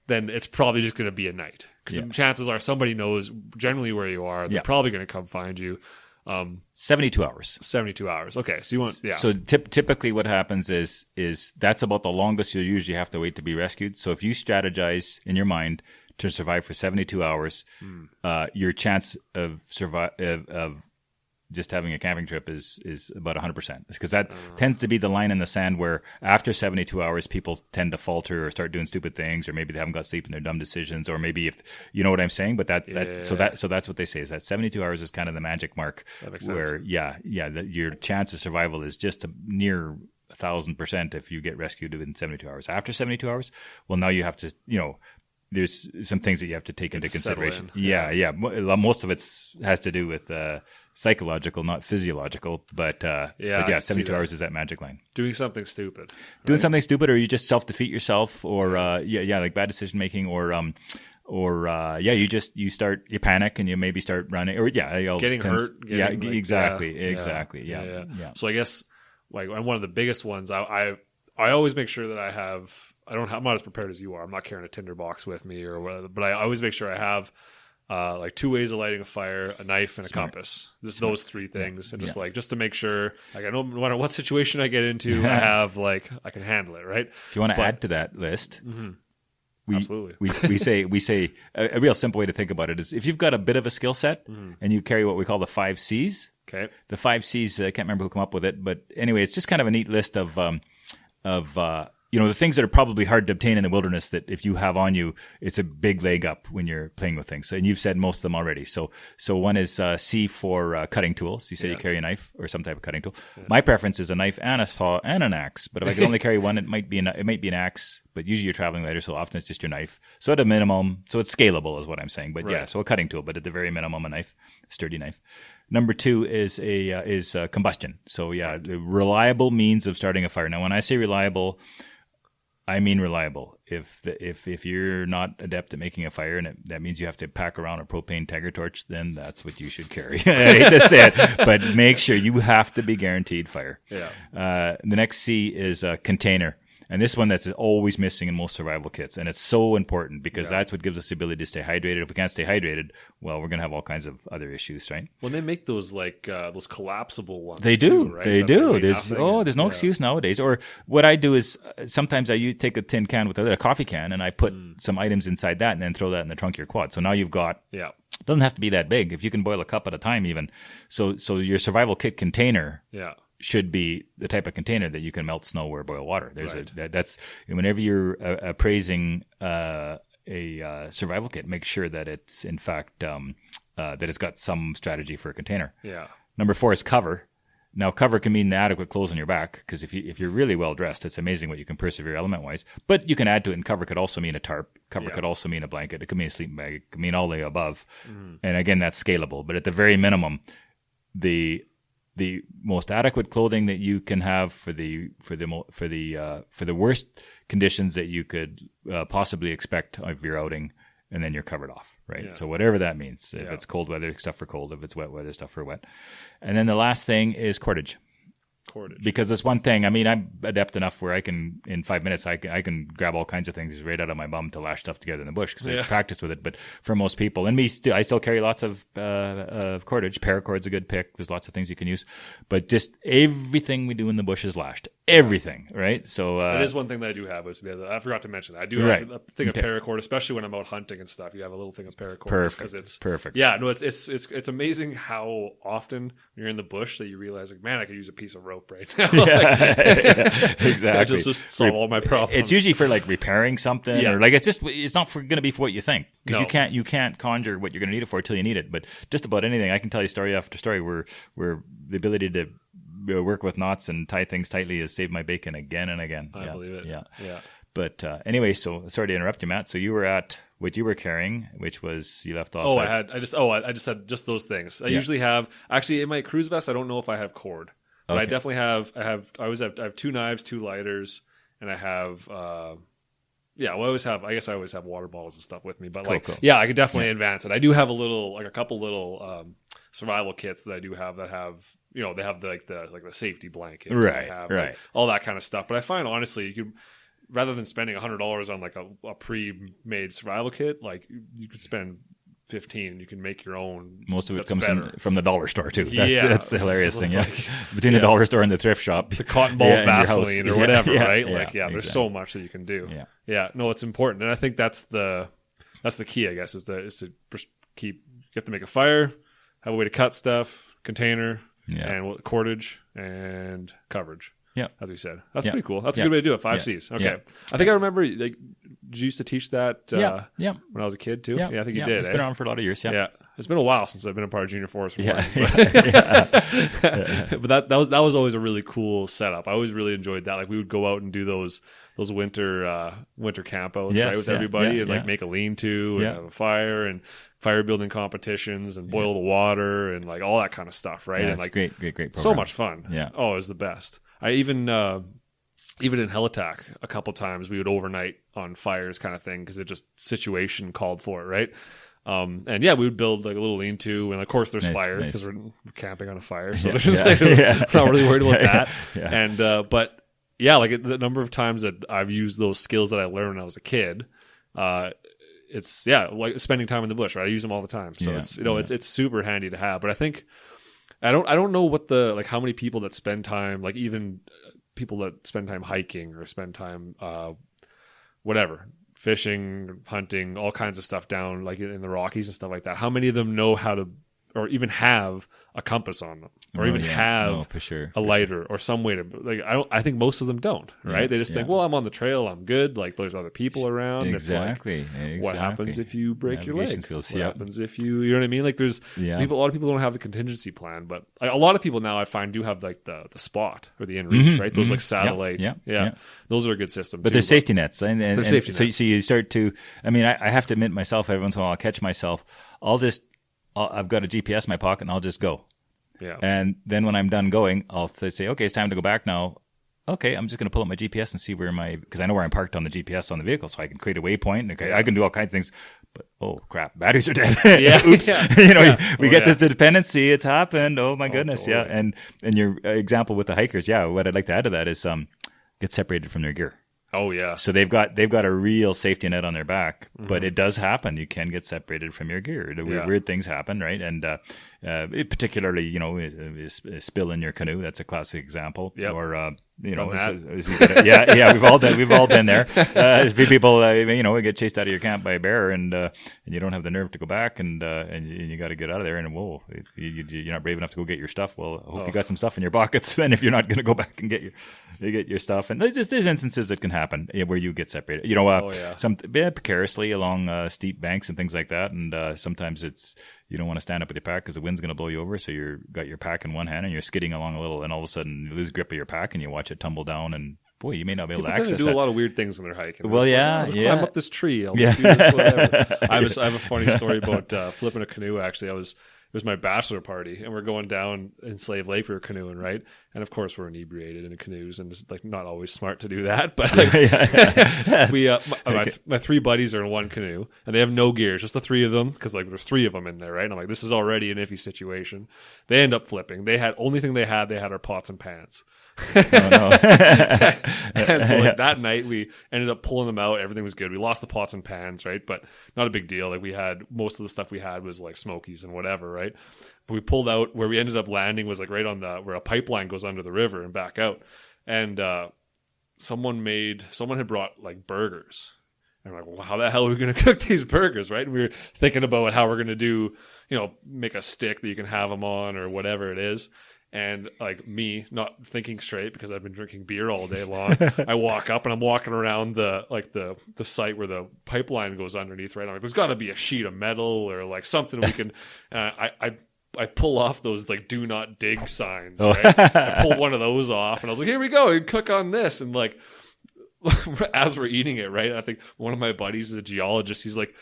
then it's probably just going to be a night. Because chances are somebody knows generally where you are. They're probably going to come find you. 72 hours. 72 hours. Okay. So you want, So typically what happens is that's about the longest you'll usually have to wait to be rescued. So if you strategize in your mind to survive for 72 hours, your chance of just having a camping trip is about 100%. Because that tends to be the line in the sand where after 72 hours, people tend to falter or start doing stupid things, or maybe they haven't got sleep and they're dumb decisions, or maybe if, you know what I'm saying? But so that's what they say, is that 72 hours is kind of the magic mark where, your chance of survival is just near 1,000% if you get rescued within 72 hours. After 72 hours, well, now you have to, there's some things that you have to take into consideration. Yeah. Most of it has to do with psychological, not physiological. But 72 hours is that magic line. Doing something stupid. Doing something stupid, or you just self-defeat yourself, or like bad decision making, or you panic and you maybe start running, or getting hurt. Exactly. So I guess like one of the biggest ones, I always make sure that I'm not as prepared as you are. I'm not carrying a tinder box with me or whatever, but I always make sure I have like 2 ways of lighting a fire, a knife, and a compass. Just those 3 things, and just to make sure, like, I know no matter what situation I get into, I have I can handle it, right? If you want to add to that list, absolutely, we say a real simple way to think about it is if you've got a bit of a skill set and you carry what we call the 5 C's. Okay, the 5 C's. I can't remember who came up with it, but anyway, it's just kind of a neat list of the things that are probably hard to obtain in the wilderness that if you have on you, it's a big leg up when you're playing with things. And you've said most of them already. So one is C for cutting tools. You say you carry a knife or some type of cutting tool. Yeah. My preference is a knife and a saw and an axe. But if I can only carry one, it might be an axe. But usually you're traveling lighter, so often it's just your knife. So at a minimum, so it's scalable is what I'm saying. But so a cutting tool, but at the very minimum, a knife, a sturdy knife. Number 2 is combustion. So the reliable means of starting a fire. Now, when I say reliable, I mean reliable. If you're not adept at making a fire, and that means you have to pack around a propane tiger torch, then that's what you should carry. I hate to say it, but make sure you have to be guaranteed fire. Yeah. The next C is a container. And this one that's always missing in most survival kits. And it's so important because that's what gives us the ability to stay hydrated. If we can't stay hydrated, well, we're going to have all kinds of other issues, right? Well, they make those those collapsible ones. They do. Too, right? They do. There's no excuse nowadays. Or what I do is sometimes I take a tin can with a coffee can and I put some items inside that and then throw that in the trunk of your quad. So now you've got, it doesn't have to be that big. If you can boil a cup at a time even. So your survival kit container. Should be the type of container that you can melt snow or boil water. That's whenever you're appraising a survival kit, make sure that it's in fact that it's got some strategy for a container. Yeah. Number 4 is cover. Now, cover can mean the adequate clothes on your back because if you're really well dressed, it's amazing what you can persevere element wise. But you can add to it, and cover could also mean a tarp. Cover could also mean a blanket. It could mean a sleeping bag. It could mean all the above. And again, that's scalable. But at the very minimum, the most adequate clothing that you can have for the worst conditions that you could possibly expect of your outing, and then you're covered off, right? Yeah. So whatever that means, if it's cold weather, stuff for cold. If it's wet weather, stuff for wet. And then the last thing is cordage. Because it's one thing. I mean, I'm adept enough where I can, in 5 minutes, I can grab all kinds of things right out of my bum to lash stuff together in the bush because I've practiced with it. But for most people, and I still carry lots of cordage. Paracord's a good pick. There's lots of things you can use. But just everything we do in the bush is lashed. Everything, right? So that is one thing that I do have. I forgot to mention that. I do have a thing of paracord, especially when I'm out hunting and stuff. You have a little thing of paracord because it's perfect. Yeah, no, it's amazing how often when you're in the bush that you realize, like, man, I could use a piece of rope right now. Exactly. Just solve all my problems. It's usually for like repairing something, or like it's not going to be for what you think because you can't conjure what you're going to need it for until you need it. But just about anything, I can tell you story after story where the ability to work with knots and tie things tightly has saved my bacon again and again. I believe it. Yeah. But anyway, so sorry to interrupt you, Matt. So you were at what you were carrying, which was you left off. Oh, I just had just those things. I usually have actually in my cruise vest. I don't know if I have cord, but I definitely have. I have 2 knives, 2 lighters, and I have. I always have water bottles and stuff with me. But cool. I could definitely advance it. I do have a couple little survival kits that I do have that have they have the safety blanket, Right, they have, right. all that kind of stuff. But I find honestly, you could, rather than spending $100 on like a pre-made survival kit, like you could spend 15 and you can make your own. Most of it that's comes better. from the dollar store too. Yeah. That's the hilarious thing. Yeah, Like, between the dollar store and the thrift shop, the cotton ball and your house. Vaseline or whatever, right? Yeah, Like, there's exactly. so much that you can do. Yeah. No, it's important, and I think that's the key, I guess, is to just keep. You have to make a fire, have a way to cut stuff, container, and cordage and coverage. Yeah, as we said, that's pretty cool. That's a good way to do it. 5 C's. Okay, Yeah. I think I remember. Like, did you used to teach that? Yeah. When I was a kid too. Yeah, I think you did. It's been around for a lot of years. Yeah. It's been a while since I've been a part of junior forest. But that was always a really cool setup. I always really enjoyed that. Like, we would go out and do those winter campouts, right, with everybody, and like make a lean-to and have a fire and fire building competitions and boil the water and like all that kind of stuff, right? Yeah, and like great program. So much fun. Yeah. Oh, it was the best. I even in Helitack a couple times we would overnight on fires kind of thing because it just situation called for it, right? And we would build like a little lean-to, and of course there's fire because we're camping on a fire, so there's we're not really worried about that. And but like the number of times that I've used those skills that I learned when I was a kid, it's like spending time in the bush, right? I use them all the time, so it's super handy to have. But I think I don't know what how many people that spend time, like even people that spend time hiking or spend time whatever, fishing, hunting, all kinds of stuff down like in the Rockies and stuff like that. How many of them know how to, or even have a compass on them, or have a lighter or some way to, like, I think most of them don't, right? They just think, well, I'm on the trail, I'm good. Like, there's other people around. Exactly. It's like, what happens if you break your leg? Skills, what happens if you know what I mean? Like, there's people, a lot of people don't have the contingency plan, but a lot of people now I find do have like the spot or the inReach, right? Those like satellite, those are a good system. But they're safety nets, and safety so nets. So you start to. I mean, I have to admit myself. Every once in a while, I'll catch myself. I've got a GPS in my pocket, and I'll just go. Yeah. And then when I'm done going, I'll say, okay, it's time to go back now. Okay, I'm just going to pull up my GPS and see where because I know where I'm parked on the GPS on the vehicle, so I can create a waypoint. Okay, I can do all kinds of things. But oh crap, batteries are dead. Oops. We get this dependency. It's happened. Oh my goodness. Totally. Yeah. And your example with the hikers. Yeah. What I'd like to add to that is get separated from their gear. Oh yeah. So they've got a real safety net on their back, but it does happen. You can get separated from your gear. Weird things happen, right? And particularly, a spill in your canoe. That's a classic example. Yep. Or we've all been there. A few people, get chased out of your camp by a bear, and you don't have the nerve to go back, and you got to get out of there. And whoa, you're not brave enough to go get your stuff. Well, I hope you got some stuff in your pockets. Then, if you're not going to go back and get your stuff, and there's instances that can happen where you get separated. Some precariously along steep banks and things like that, and sometimes you don't want to stand up with your pack because the wind's going to blow you over. So you've got your pack in one hand and you're skidding along a little, and all of a sudden you lose grip of your pack and you watch it tumble down, and boy, you may not be able to access it. People do a lot of weird things when they're hiking. Well, I'll climb up this tree. I'll just do this, whatever. I have a funny story about flipping a canoe. Actually, it was my bachelor party, and we're going down in Slave Lake. We were canoeing, right? And of course, we're inebriated in canoes, and it's like not always smart to do that. But like, my three buddies are in one canoe, and they have no gear, just the three of them, because like there's three of them in there, right? And I'm like, this is already an iffy situation. They end up flipping. Only thing they had our pots and pans. Oh, no. And so like that night we ended up pulling them out. Everything was good. We lost the pots and pans, right? But not a big deal. Like, we had most of the stuff we had was like smokies and whatever, right? But we pulled out. Where we ended up landing was like right on where a pipeline goes under the river and back out. And someone had brought like burgers. And I'm like, well, how the hell are we going to cook these burgers, right? And we were thinking about how we're going to do, make a stick that you can have them on or whatever it is. And like me not thinking straight because I've been drinking beer all day long, I walk up and I'm walking around the site where the pipeline goes underneath, right? I'm like, there's got to be a sheet of metal or like something we can. I pull off those like "do not dig" signs. Right? I pulled one of those off, and I was like, here we go, and cook on this. And like, as we're eating it, right? I think one of my buddies is a geologist. He's like,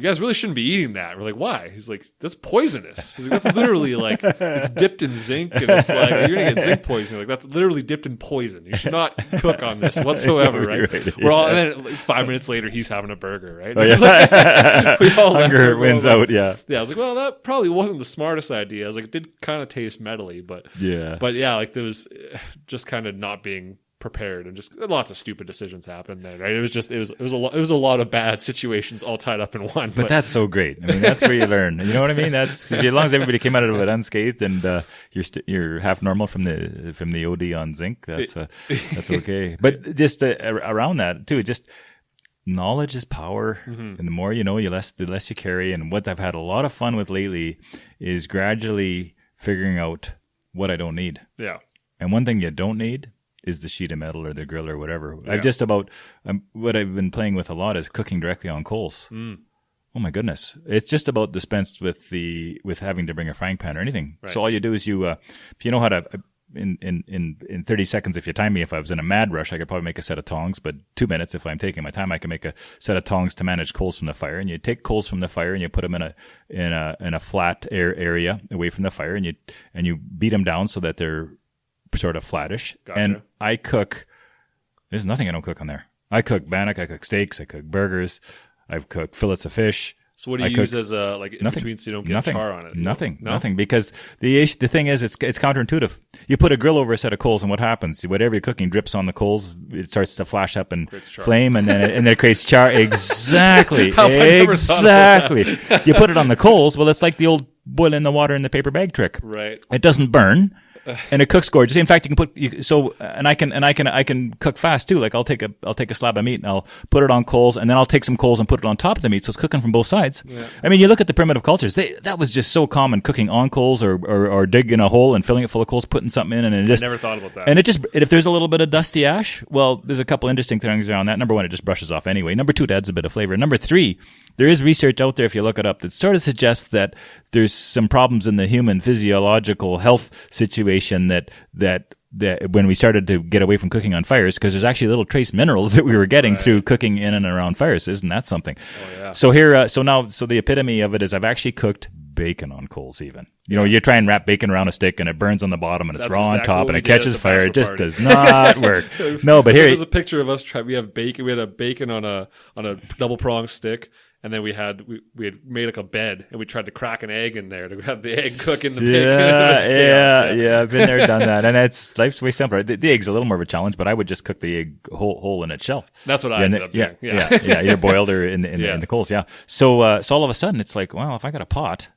you guys really shouldn't be eating that. We're like, why? He's like, that's poisonous. He's like, that's literally like, it's dipped in zinc, and it's like, you're going to get zinc poisoning. Like, that's literally dipped in poison. You should not cook on this whatsoever, right? We're all, and then like, 5 minutes later, he's having a burger, right? Oh, yeah. Like, we all Hunger wins out, yeah. Yeah, I was like, well, that probably wasn't the smartest idea. I was like, it did kind of taste metally, but yeah, like there was just kind of not being prepared, and just lots of stupid decisions happened there, right? It was a lot of bad situations all tied up in one. But that's so great. I mean, that's where you learn. You know what I mean? That's as long as everybody came out of it unscathed, and you're half normal from the OD on zinc. That's okay. But just around that too, just knowledge is power, and the more you know, the less you carry. And what I've had a lot of fun with lately is gradually figuring out what I don't need. Yeah. And one thing you don't need is the sheet of metal or the grill or whatever. Yeah. What I've been playing with a lot is cooking directly on coals. Oh my goodness. It's just about dispensed with having to bring a frying pan or anything. Right. So all you do is if you know how to, in 30 seconds, if you time me, if I was in a mad rush, I could probably make a set of tongs, but 2 minutes, if I'm taking my time, I can make a set of tongs to manage coals from the fire. And you take coals from the fire and you put them in a flat area away from the fire, and you beat them down so that they're sort of flattish. Gotcha. And I cook, there's nothing I don't cook on there. I cook bannock, I cook steaks, I cook burgers, I've cooked fillets of fish. So what do you use as a, like, in between so you don't get char on it? Nothing. Because the thing is, it's counterintuitive. You put a grill over a set of coals, and what happens? Whatever you're cooking drips on the coals, it starts to flash up and flame, and then it creates char. Exactly. Exactly. You put it on the coals, well, it's like the old boiling the water in the paper bag trick. Right. It doesn't burn. And it cooks gorgeous. In fact, you can I can cook fast too. Like I'll take a slab of meat and I'll put it on coals, and then I'll take some coals and put it on top of the meat, so it's cooking from both sides. Yeah. I mean, you look at the primitive cultures; that was just so common, cooking on coals or digging a hole and filling it full of coals, putting something in, and it just. I never thought about that. And if there's a little bit of dusty ash, well, there's a couple interesting things around that. Number one, it just brushes off anyway. Number two, it adds a bit of flavor. Number three, there is research out there, if you look it up, that sort of suggests that there's some problems in the human physiological health situation that when we started to get away from cooking on fires, because there's actually little trace minerals that we were getting through cooking in and around fires. Isn't that something? Oh, yeah. So here, so the epitome of it is I've actually cooked bacon on coals even. You know, you try and wrap bacon around a stick and it burns on the bottom and it's raw on top and it catches fire. It just does not work. No, but here. There's a picture of us we have bacon. We had a bacon on a double prong stick. And then we had made like a bed, and we tried to crack an egg in there to have the egg cook in the bacon. Yeah. I've been there, done that, and life's way simpler. The egg's a little more of a challenge, but I would just cook the egg whole in its shell. That's what I ended up doing. Yeah. Either boiled or in the coals. Yeah. So all of a sudden, it's like, well, if I got a pot,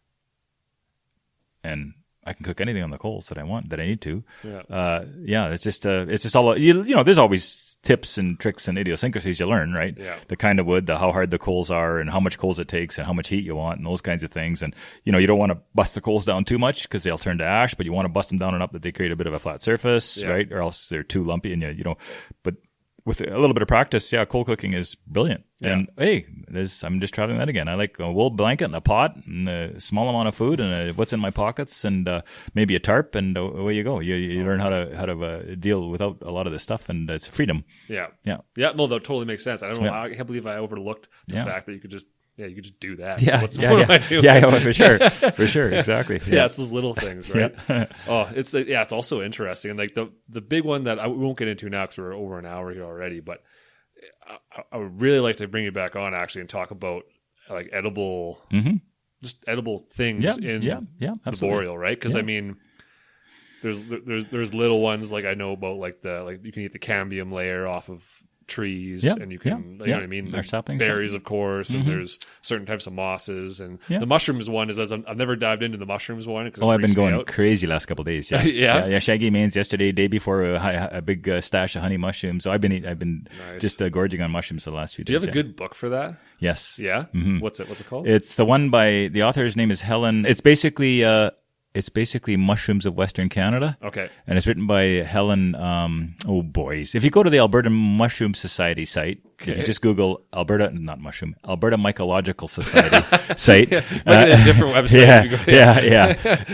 and I can cook anything on the coals that I need to. Yeah. It's just all, there's always tips and tricks and idiosyncrasies you learn, right? Yeah. The kind of wood, how hard the coals are and how much coals it takes and how much heat you want and those kinds of things. And, you don't want to bust the coals down too much because they'll turn to ash, but you want to bust them down enough that they create a bit of a flat surface, right? Or else they're too lumpy and, but with a little bit of practice, coal cooking is brilliant. Yeah. And hey, I'm just trying that again. I like a wool blanket and a pot and a small amount of food and what's in my pockets and maybe a tarp, and away you go. You learn how to deal without a lot of this stuff, and it's freedom. Yeah. No, that totally makes sense. I don't know. I can't believe I overlooked the fact that you could just. Yeah, you could just do that. What am I doing? Yeah, for sure, exactly. Yeah, it's those little things, right? Oh, it's also interesting, and like the big one that we won't get into now because we're over an hour here already. But I would really like to bring you back on actually and talk about like edible, just edible things in the boreal, right? Because I mean, there's little ones like I know about like you can eat the cambium layer off of trees, and you can you know what I mean, there's berries of course, and there's certain types of mosses, and the mushrooms one is I've never dived into the mushrooms one because I've been going crazy last couple of days. Shaggy mains yesterday, day before a big stash of honey mushrooms. So I've been just gorging on mushrooms for the last few days. Do you have a good book for that? Yes. What's it called? It's the one by the author's name is Helen. It's basically Mushrooms of Western Canada. Okay. And it's written by Helen, if you go to the Alberta Mushroom Society site, if you just Google Alberta Mycological Society site. A different website.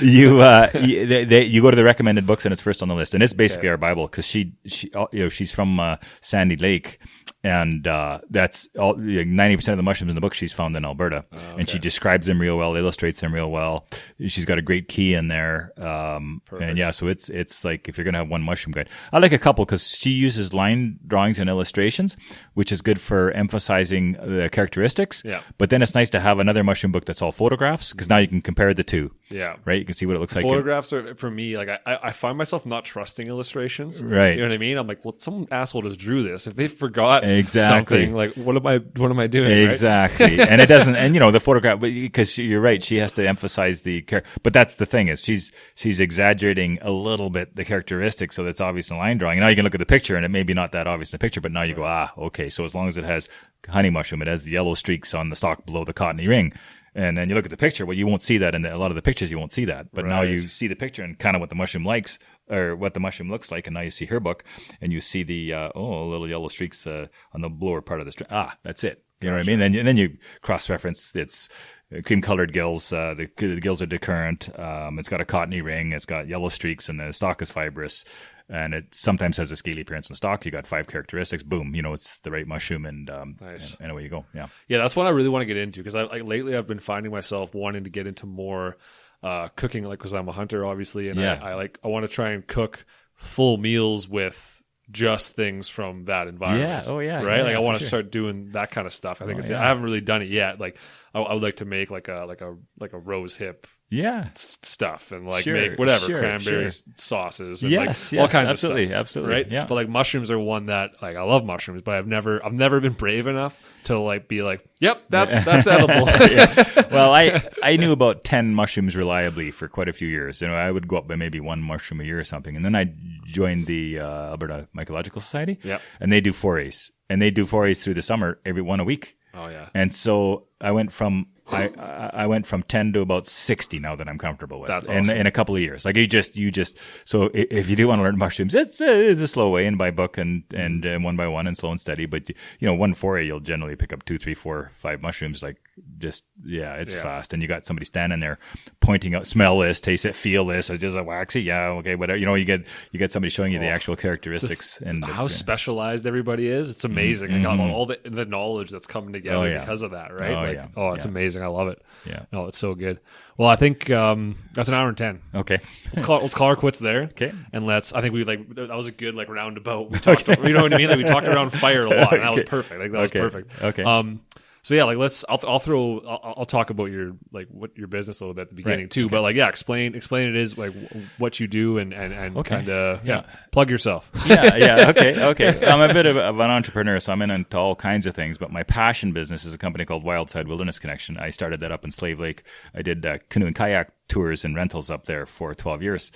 You go to the recommended books and it's first on the list. And it's basically our Bible because she's from Sandy Lake. And that's all. 90% of the mushrooms in the book she's found in Alberta, and she describes them real well, illustrates them real well. She's got a great key in there, and yeah, so it's like if you're gonna have one mushroom guide, I like a couple because she uses line drawings and illustrations, which is good for emphasizing the characteristics. Yeah. But then it's nice to have another mushroom book that's all photographs because now you can compare the two. Yeah. Right. You can see what it looks like. Photographs are for me like I find myself not trusting illustrations. Right. You know what I mean? I'm like, well, some asshole just drew this. If they forgot exactly something, like what am I doing? Exactly. Right? And it doesn't, and the photograph, because you're right, she has to emphasize the but that's the thing is she's exaggerating a little bit the characteristics, so that's obvious in line drawing. And now you can look at the picture and it may be not that obvious in the picture, but now you go, okay, so as long as it has honey mushroom, it has the yellow streaks on the stalk below the cottony ring. And then you look at the picture, well, you won't see that in a lot of the pictures. You won't see that, but now you see the picture and kind of what the mushroom likes or what the mushroom looks like. And now you see her book and you see the little yellow streaks on the lower part of the string. That's it. You know what I mean? Then you cross-reference. It's cream-colored gills. The gills are decurrent. It's got a cottony ring. It's got yellow streaks, and the stalk is fibrous. And it sometimes has a scaly appearance in the stalk. You got 5 characteristics. Boom, it's the right mushroom, and nice. And away you go. Yeah, that's what I really want to get into because lately I've been finding myself wanting to get into more cooking, like because I'm a hunter, obviously, and I want to try and cook full meals with just things from that environment. Yeah. Oh yeah. Right. Yeah, like I want to sure. start doing that kind of stuff. I think I haven't really done it yet. Like I would like to make like a rose hip. Stuff and make whatever cranberry sauces and all kinds of stuff. Absolutely. Right. Yeah. But like mushrooms are one that like I love mushrooms, but I've never been brave enough to be like, yep, that's edible. Well, I knew about 10 mushrooms reliably for quite a few years. I would go up by maybe one mushroom a year or something. And then I joined the Alberta Mycological Society. Yep. And they do forays. And they do forays through the summer, every one a week. Oh yeah. And so I went from 10 to about 60 now that I'm comfortable with. That's awesome. In a couple of years. Like you just, so if you do want to learn mushrooms, it's a slow way and by book and one by one and slow and steady. But one foray, you'll generally pick up 2, 3, 4, 5 mushrooms. Like it's fast. And you got somebody standing there pointing out, smell this, taste it, feel this. It's just a waxy. Yeah. Okay. Whatever. You get somebody showing you the actual characteristics and how specialized everybody is. It's amazing. I got all the knowledge that's coming together because of that. Right. It's amazing. I love it. Yeah. No, it's so good. Well, I think that's an hour and 10. Okay. Let's call our quits there. Okay. And I think that was a good roundabout. We talked you know what I mean? Like we talked around fire a lot. And that was perfect. Like that was perfect. Okay. So yeah, I'll talk about your what your business a little bit at the beginning too. Okay. But explain it is what you do and kind of plug yourself. Okay. I'm a bit of an entrepreneur, so I'm into all kinds of things. But my passion business is a company called Wildside Wilderness Connection. I started that up in Slave Lake. I did canoe and kayak tours and rentals up there for 12 years.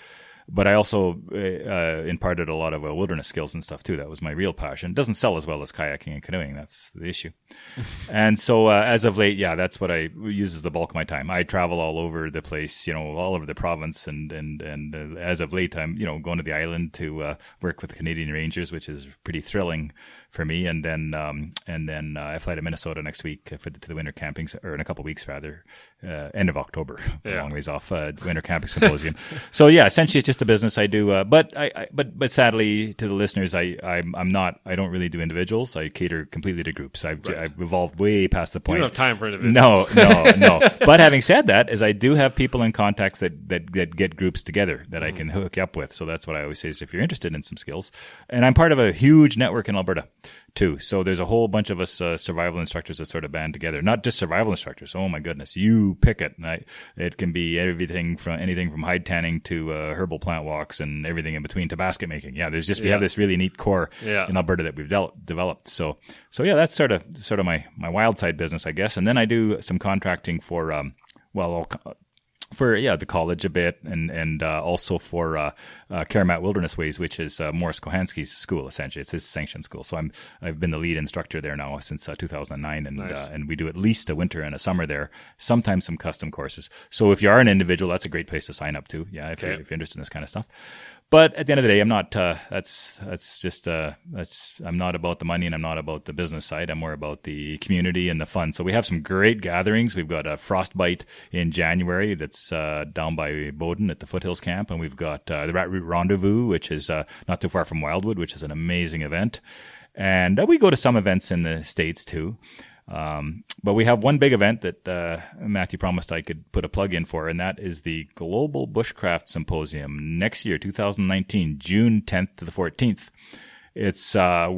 But I also imparted a lot of wilderness skills and stuff too. That was my real passion. It doesn't sell as well as kayaking and canoeing. That's the issue. And so as of late, that's what I use as the bulk of my time. I travel all over the place, all over the province. And as of late, I'm, going to the island to work with the Canadian Rangers, which is pretty thrilling for me. And then I fly to Minnesota next week to the winter camping, or in a couple of weeks rather, end of October, a long ways off, winter camping symposium. So essentially it's just a business I do. But sadly to the listeners, I don't really do individuals. I cater completely to groups. I've evolved way past the point. You don't have time for individuals. No. But having said that, I do have people in contacts that get groups together that I can hook you up with. So that's what I always say is if you're interested in some skills, and I'm part of a huge network in Alberta too. So there's a whole bunch of us survival instructors that sort of band together. Not just survival instructors. Oh my goodness, you pick it. And it can be anything from hide tanning to herbal plant walks and everything in between to basket making. We have this really neat core in Alberta that we've developed. So that's sort of my wild side business, I guess. And then I do some contracting for the college a bit, and also for Karamat Wilderness Ways, which is Morris Kohansky's school. Essentially, it's his sanctioned school. So I've been the lead instructor there now since 2009, and nice. And we do at least a winter and a summer there. Sometimes some custom courses. So if you are an individual, that's a great place to sign up to. If you're interested in this kind of stuff. But at the end of the day, I'm not, I'm not about the money and I'm not about the business side. I'm more about the community and the fun. So we have some great gatherings. We've got a Frostbite in January that's down by Bowden at the Foothills Camp. And we've got the Rat Root Rendezvous, which is not too far from Wildwood, which is an amazing event. And we go to some events in the States too. But we have one big event that Matthew promised I could put a plug in for, and that is the Global Bushcraft Symposium next year, 2019, June 10th to the 14th. It's all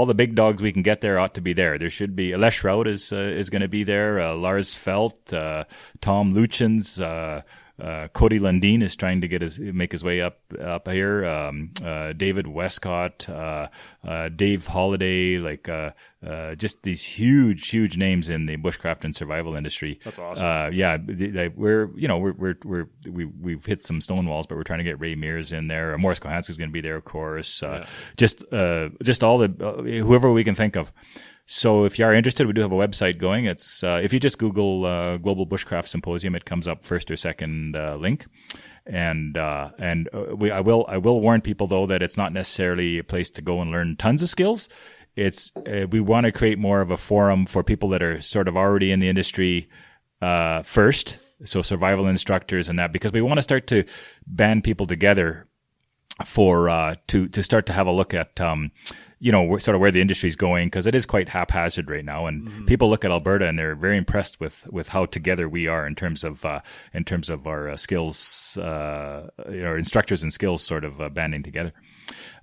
the big dogs we can get there ought to be there. There should be Les Schrout is going to be there. Lars Felt, Tom Luchens, Cody Lundin is trying to make his way up here. David Westcott, Dave Holiday, just these huge names in the bushcraft and survival industry. That's awesome. We've hit some stone walls, but we're trying to get Ray Mears in there. Morris Kohansky is going to be there, of course. Just all the whoever we can think of. So if you are interested, we do have a website going. It's if you just Google Global Bushcraft Symposium, it comes up first or second link. And I will warn people though that it's not necessarily a place to go and learn tons of skills. It's we want to create more of a forum for people that are sort of already in the industry first. So survival instructors and that, because we want to start to band people together for to start to have a look at sort of where the industry is going, because it is quite haphazard right now, and people look at Alberta and they're very impressed with how together we are in terms of our skills, our instructors and skills sort of banding together.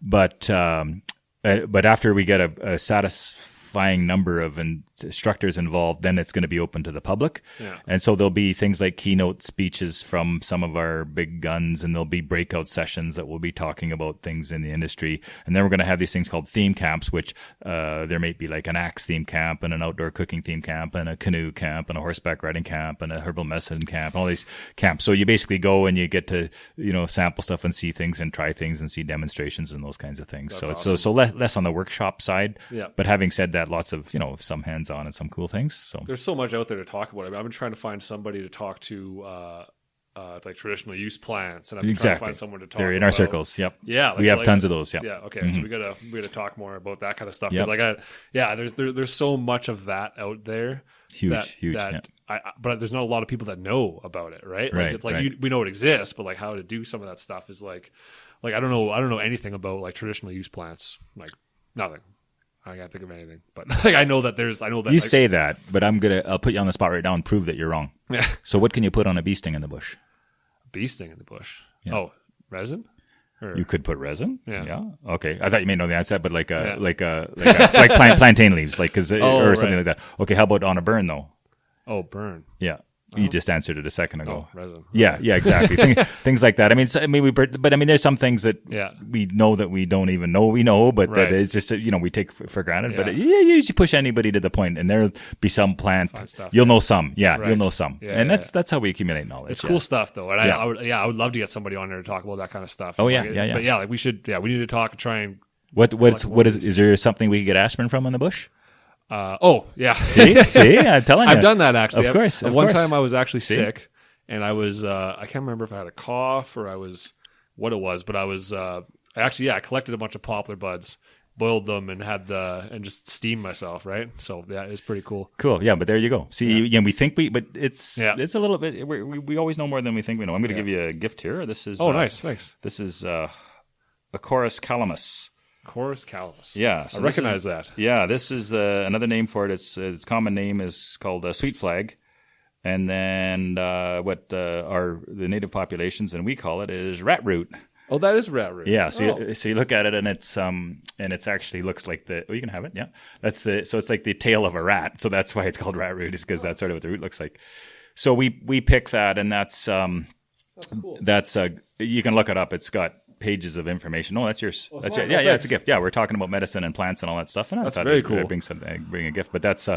But after we get a satisfying number of instructors involved, then it's going to be open to the public. Yeah. And so there'll be things like keynote speeches from some of our big guns, and there'll be breakout sessions that will be talking about things in the industry. And then we're going to have these things called theme camps, which there may be like an axe theme camp and an outdoor cooking theme camp and a canoe camp and a horseback riding camp and a herbal medicine camp, all these camps. So you basically go and you get to, sample stuff and see things and try things and see demonstrations and those kinds of things. That's so awesome. It's so less on the workshop side. Yeah. But having said that, lots of, some hands-on and some cool things. So there's so much out there to talk about. I mean, I've been trying to find somebody to talk to, like traditional use plants, and I've been trying to find someone to talk. They're in our circles. Yep. Yeah, we have tons of those. Yep. Yeah. Okay. So we gotta talk more about that kind of stuff. Because there's so much of that out there. Huge. But there's not a lot of people that know about it, right? Like, it's like we know it exists, but like how to do some of that stuff is like I don't know anything about like traditional use plants, like nothing. I can't think of anything, but like I know that you say that, but I'll put you on the spot right now and prove that you're wrong. Yeah. So what can you put on a bee sting in the bush? A bee sting in the bush? Yeah. Oh, resin? You could put resin. Yeah. Okay. I thought you may know the answer, but like plantain leaves, or something like that. Okay. How about on a burn though? Oh, burn. Yeah. You just answered it a second ago. Oh, resin. Yeah, exactly. Things like that. I mean, there's some things that we know that we don't even know we know, but that it's just we take for granted. Yeah. But you usually push anybody to the point, and there'll be some plant. You'll know some. Yeah, you'll know some. Yeah, and that's how we accumulate knowledge. It's cool stuff though, and I would love to get somebody on there to talk about that kind of stuff. Oh yeah. But like we need to talk and try and. What is there something we could get aspirin from in the bush? See, I'm telling you. I've done that actually. Of course. One time I was actually sick, and I was I can't remember if I had a cough or what it was, but I was I collected a bunch of poplar buds, boiled them, and and just steamed myself, right? So it's pretty cool. Cool, yeah. But there you go. See, we think but it's a little bit. We always know more than we think we know. I'm going to give you a gift here. This is nice, thanks. This is a Chorus calamus. Chorus calamus. Yeah, so I recognize that. Yeah, this is another name for it. Its common name is called sweet flag, and then what are the native populations and we call it is rat root. Oh, that is rat root. Yeah, so you look at it and it's actually looks like you can have it. Yeah, so it's like the tail of a rat. So that's why it's called rat root, is because that's sort of what the root looks like. So we pick that, and that's cool. That's you can look it up. It's got pages of information. Oh, that's yours. Oh, that's it. Yeah, it's a gift. Yeah, we're talking about medicine and plants and all that stuff. And that's very cool. Bring a gift, but that's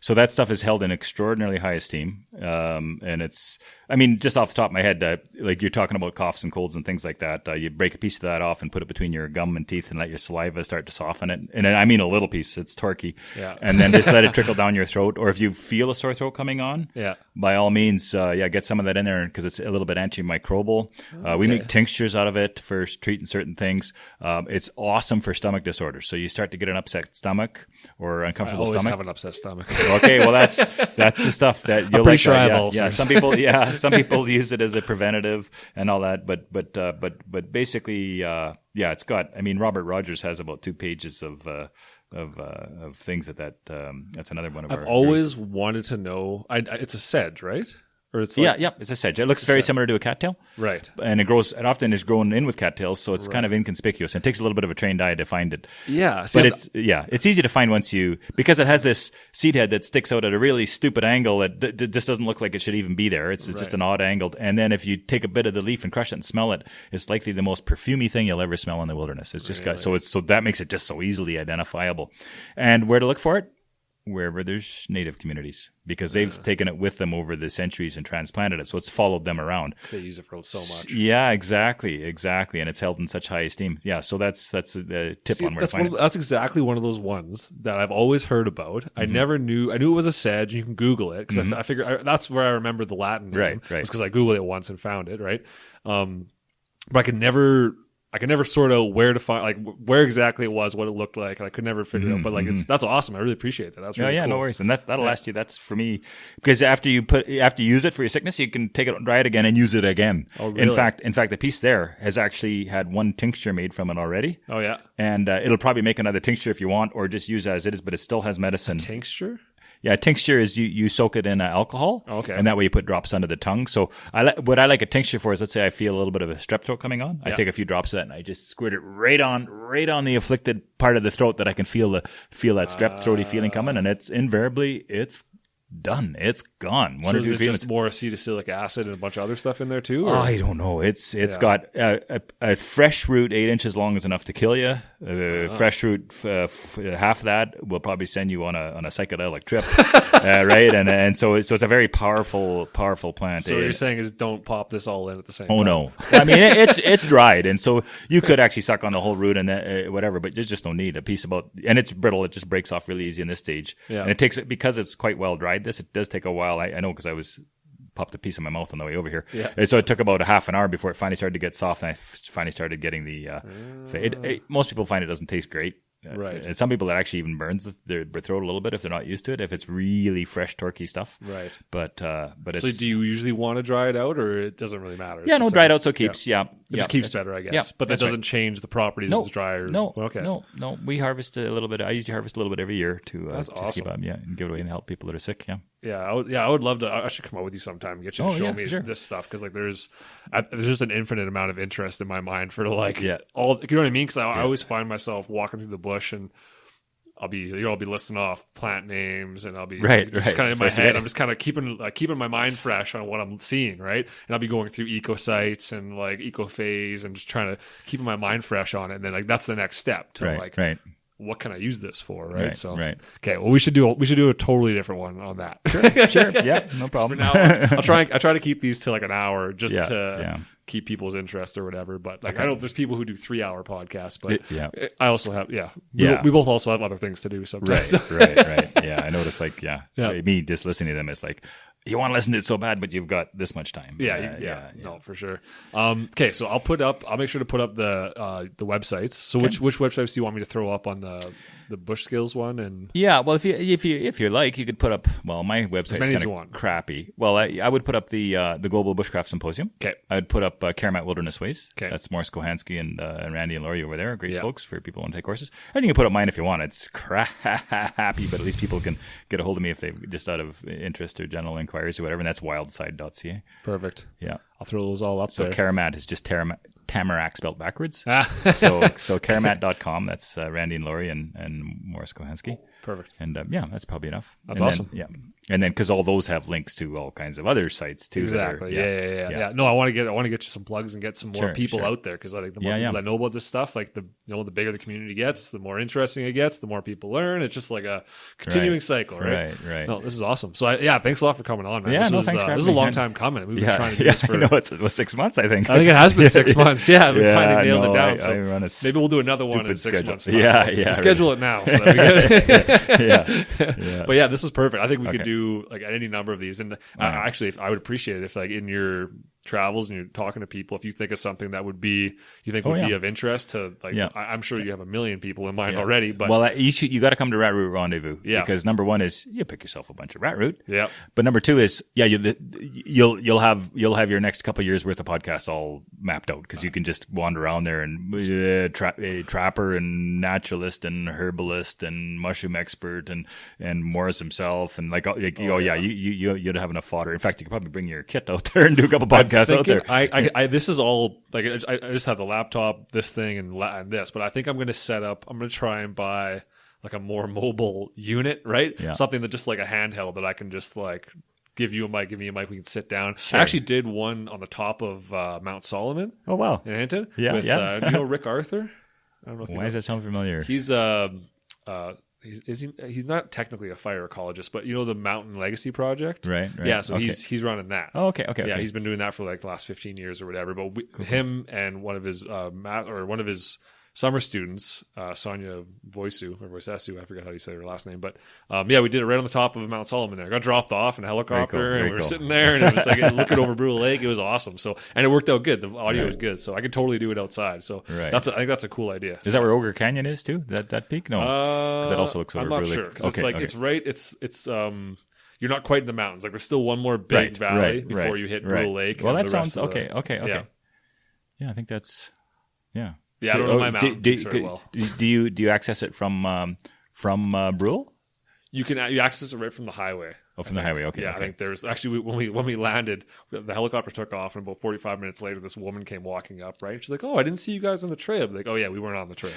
so that stuff is held in extraordinarily high esteem. And it's, just off the top of my head, like you're talking about coughs and colds and things like that. You break a piece of that off and put it between your gum and teeth and let your saliva start to soften it. And a little piece. It's torquey. Yeah. And then just let it trickle down your throat. Or if you feel a sore throat coming on, by all means, get some of that in there because it's a little bit antimicrobial. We make tinctures out of it for treating certain things. It's awesome for stomach disorders. So you start to get an upset stomach or uncomfortable I always stomach. have an upset stomach. Okay, well that's the stuff that you'll pretty like. sure I have Yeah, ulcers. some people use it as a preventative and all that. But basically, it's got. I mean, Robert Rogers has about 2 pages of things that's another one of our. I've always wanted to know. It's a sedge, right? Or it's it's a sedge. It looks very similar to a cattail, right? And it often is grown in with cattails, so it's kind of inconspicuous. And it takes a little bit of a trained eye to find it. Yeah, but it's easy to find because it has this seed head that sticks out at a really stupid angle that just doesn't look like it should even be there. It's just an odd angle. And then if you take a bit of the leaf and crush it and smell it, it's likely the most perfumey thing you'll ever smell in the wilderness. It's just so that makes it just so easily identifiable. And where to look for it? Wherever there's native communities, because they've taken it with them over the centuries and transplanted it, so it's followed them around. Because they use it for so much. Yeah, exactly, and it's held in such high esteem. Yeah, so that's a tip on where to find it. That's exactly one of those ones that I've always heard about. I never knew. I knew it was a sedge. You can Google it because I figured that's where I remember the Latin name. Right. Because I Googled it once and found it. Right. But I could never sort out where to find, like where exactly it was, what it looked like, and I could never figure it out. But like that's awesome. I really appreciate that. That's really cool. No worries. And that'll last you. That's for me, because after you use it for your sickness, you can take it, dry it again, and use it again. Oh, really? In fact, the piece there has actually had one tincture made from it already. Oh yeah. And it'll probably make another tincture if you want, or just use it as it is. But it still has medicine. Tincture. Yeah, tincture is you soak it in alcohol, okay, and that way you put drops under the tongue. So what I like a tincture for is, let's say I feel a little bit of a strep throat coming on. I take a few drops of that and I just squirt it right on the afflicted part of the throat that I can feel that strep throaty feeling coming, and it's done. It's gone. So is it just more acetylsalic acid and a bunch of other stuff in there too? Or? I don't know. It's got a fresh root 8 inches long is enough to kill you. Fresh root, half of that will probably send you on a psychedelic trip, right? And so it's a very powerful plant. So what you're saying is don't pop this all in at the same time. Oh no! I mean it's dried, and so you could actually suck on the whole root and then whatever, but you just don't need a piece and it's brittle. It just breaks off really easy in this stage. Yeah. And it takes because it's quite well dried. It does take a while. I know because I popped a piece in my mouth on the way over here. Yeah. And so it took about a half an hour before it finally started to get soft, and I finally started getting the. Most people find it doesn't taste great. Right. And some people, it actually even burns their throat a little bit if they're not used to it, if it's really fresh, torquey stuff. Right. But it's. So do you usually want to dry it out, or it doesn't really matter? Yeah, no, dried out so it keeps. Yeah. It just keeps better, I guess. Yeah, but that doesn't change the properties of the dryer. No. Okay. No. We harvest a little bit. I usually harvest a little bit every year to That's just awesome. keep up, and give it away and help people that are sick. Yeah. Yeah, I would love to. I should come out with you sometime and get you to show me this stuff, because like there's just an infinite amount of interest in my mind for all. You know what I mean? Because I always find myself walking through the bush and I'll be listing off plant names, and I'll be kind of in my head. I'm just kind of keeping my mind fresh on what I'm seeing, right? And I'll be going through eco sites and like eco phase and just trying to keep my mind fresh on it. And then like that's the next step to what can I use this for, right? Okay, well we should do a totally different one on that. Sure. Yeah, no problem. For now, I try to keep these to like an hour just to keep people's interest or whatever. But like I know there's people who do 3-hour podcasts, but I also have we both also have other things to do sometimes. Right. Yeah, I notice me just listening to them, it's like you want to listen to it so bad, but you've got this much time. Yeah. No, for sure. Okay, so I'll make sure to put up the websites. So which websites do you want me to throw up on the Bush Skills one? And well, if you like, you could put up. Well, my website's kind of crappy. Well, I would put up the Global Bushcraft Symposium. Okay. I would put up Karamat Wilderness Ways. Okay. That's Morris Kohansky and Randy and Laurie over there. Great folks for people who want to take courses. And you can put up mine if you want. It's crappy, but at least people can get a hold of me if they just out of interest or general inquiries or whatever. And that's wildside.ca. Perfect. Yeah. I'll throw those all up there. So Karamat is just Tamarack spelled backwards. so Karamat.com. That's Randy and Laurie and Morris Kohansky. Perfect. And that's probably enough. That's awesome. And then because all those have links to all kinds of other sites too. Exactly. Yeah. No, I want to get you some plugs and get some more people out there, because I think the more people that know about this stuff, like the bigger the community gets, the more interesting it gets, the more people learn. It's just like a continuing cycle, right? Right. No, this is awesome. So thanks a lot for coming on, man. Yeah, thanks for having me. This is a long time coming. We've been trying to do this for. I know it was 6 months. I think it has been 6 months. Yeah, we finally nailed it down. I run a maybe we'll do another one in 6 months. Yeah. We'll schedule it now so that we get it. Yeah. But this is perfect. I think we could do like any number of these, and actually, I would appreciate it if like in your travels and you're talking to people, if you think of something that would be be of interest to I'm sure you have a million people in mind already. But you got to come to Rat Root Rendezvous because number one is you pick yourself a bunch of rat root. Yeah. But number two is you'll have your next couple of years worth of podcasts all mapped out because you can just wander around there and trapper and naturalist and herbalist and mushroom expert and Morris himself and you'd have enough fodder. In fact, you could probably bring your kit out there and do a couple podcasts out there. I this is all like I just have the laptop, this thing, and this, but I think I'm going to try and buy like a more mobile unit, right? Yeah. Something that just like a handheld that I can just like give you a mic, we can sit down. Sure. I actually did one on the top of Mount Solomon. Oh wow, in Hinton. Yeah, with, yeah. Do you know Rick Arthur? I don't know. Why does that sound familiar? He's he's not technically a fire ecologist, but you know the Mountain Legacy Project, right? Yeah, so he's running that. Oh, okay. Yeah, he's been doing that for like the last 15 years or whatever. But him and one of his one of his summer students, Sonia Voicesu, I forget how you say her last name, but we did it right on the top of Mount Solomon there. Got dropped off in a helicopter, and we were sitting there, and it was like looking over Brule Lake. It was awesome. So, and it worked out good. The audio was good, so I could totally do it outside. So I think that's a cool idea. Is that where Ogre Canyon is too? That peak? No, because that also looks over Brule Lake. I'm not sure because it's right. It's you're not quite in the mountains. Like there's still one more big valley before you hit Brule Lake. Well, that sounds okay. Yeah, I think that's Yeah, I don't know my mountains very well. Do you access it from Brule? You access it right from the highway. Oh, from the highway. Okay. Yeah, okay. I think there's actually when we landed, the helicopter took off, and about 45 minutes later, this woman came walking up. Right, she's like, "Oh, I didn't see you guys on the trail." I'm like, "Oh yeah, we weren't on the trail.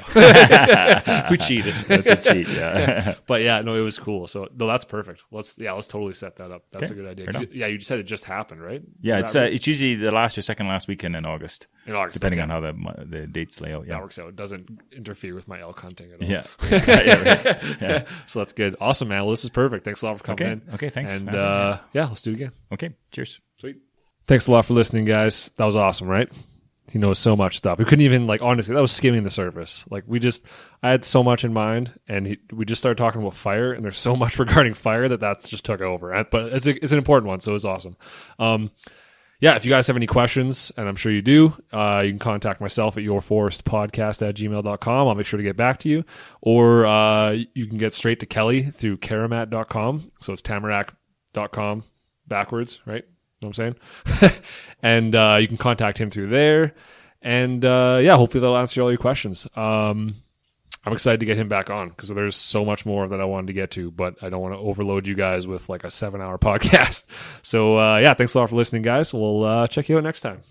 We cheated." That's a cheat. Yeah. But yeah, no, it was cool. So no, that's perfect. Let's totally set that up. That's a good idea. You said it just happened, right? Yeah, it's usually the last or second last weekend in August. Depending on how the dates lay out. Yeah, that works out. It doesn't interfere with my elk hunting at all. Yeah. Yeah. So that's good. Awesome, man. Well, this is perfect. Thanks a lot for coming in. Okay, thanks. And let's do it again. Okay, cheers. Sweet. Thanks a lot for listening, guys. That was awesome, right? He knows so much stuff. We couldn't even honestly, that was skimming the surface. I had so much in mind, and we just started talking about fire, and there's so much regarding fire that just took over. But it's an important one, so it was awesome. If you guys have any questions, and I'm sure you do, you can contact myself at yourforestpodcast@gmail.com. I'll make sure to get back to you. Or you can get straight to Kelly through karamat.com. So it's tamarack.com backwards, right? You know what I'm saying? And you can contact him through there. And hopefully they'll answer all your questions. I'm excited to get him back on because there's so much more that I wanted to get to, but I don't want to overload you guys with like a 7-hour podcast. So, thanks a lot for listening, guys. We'll check you out next time.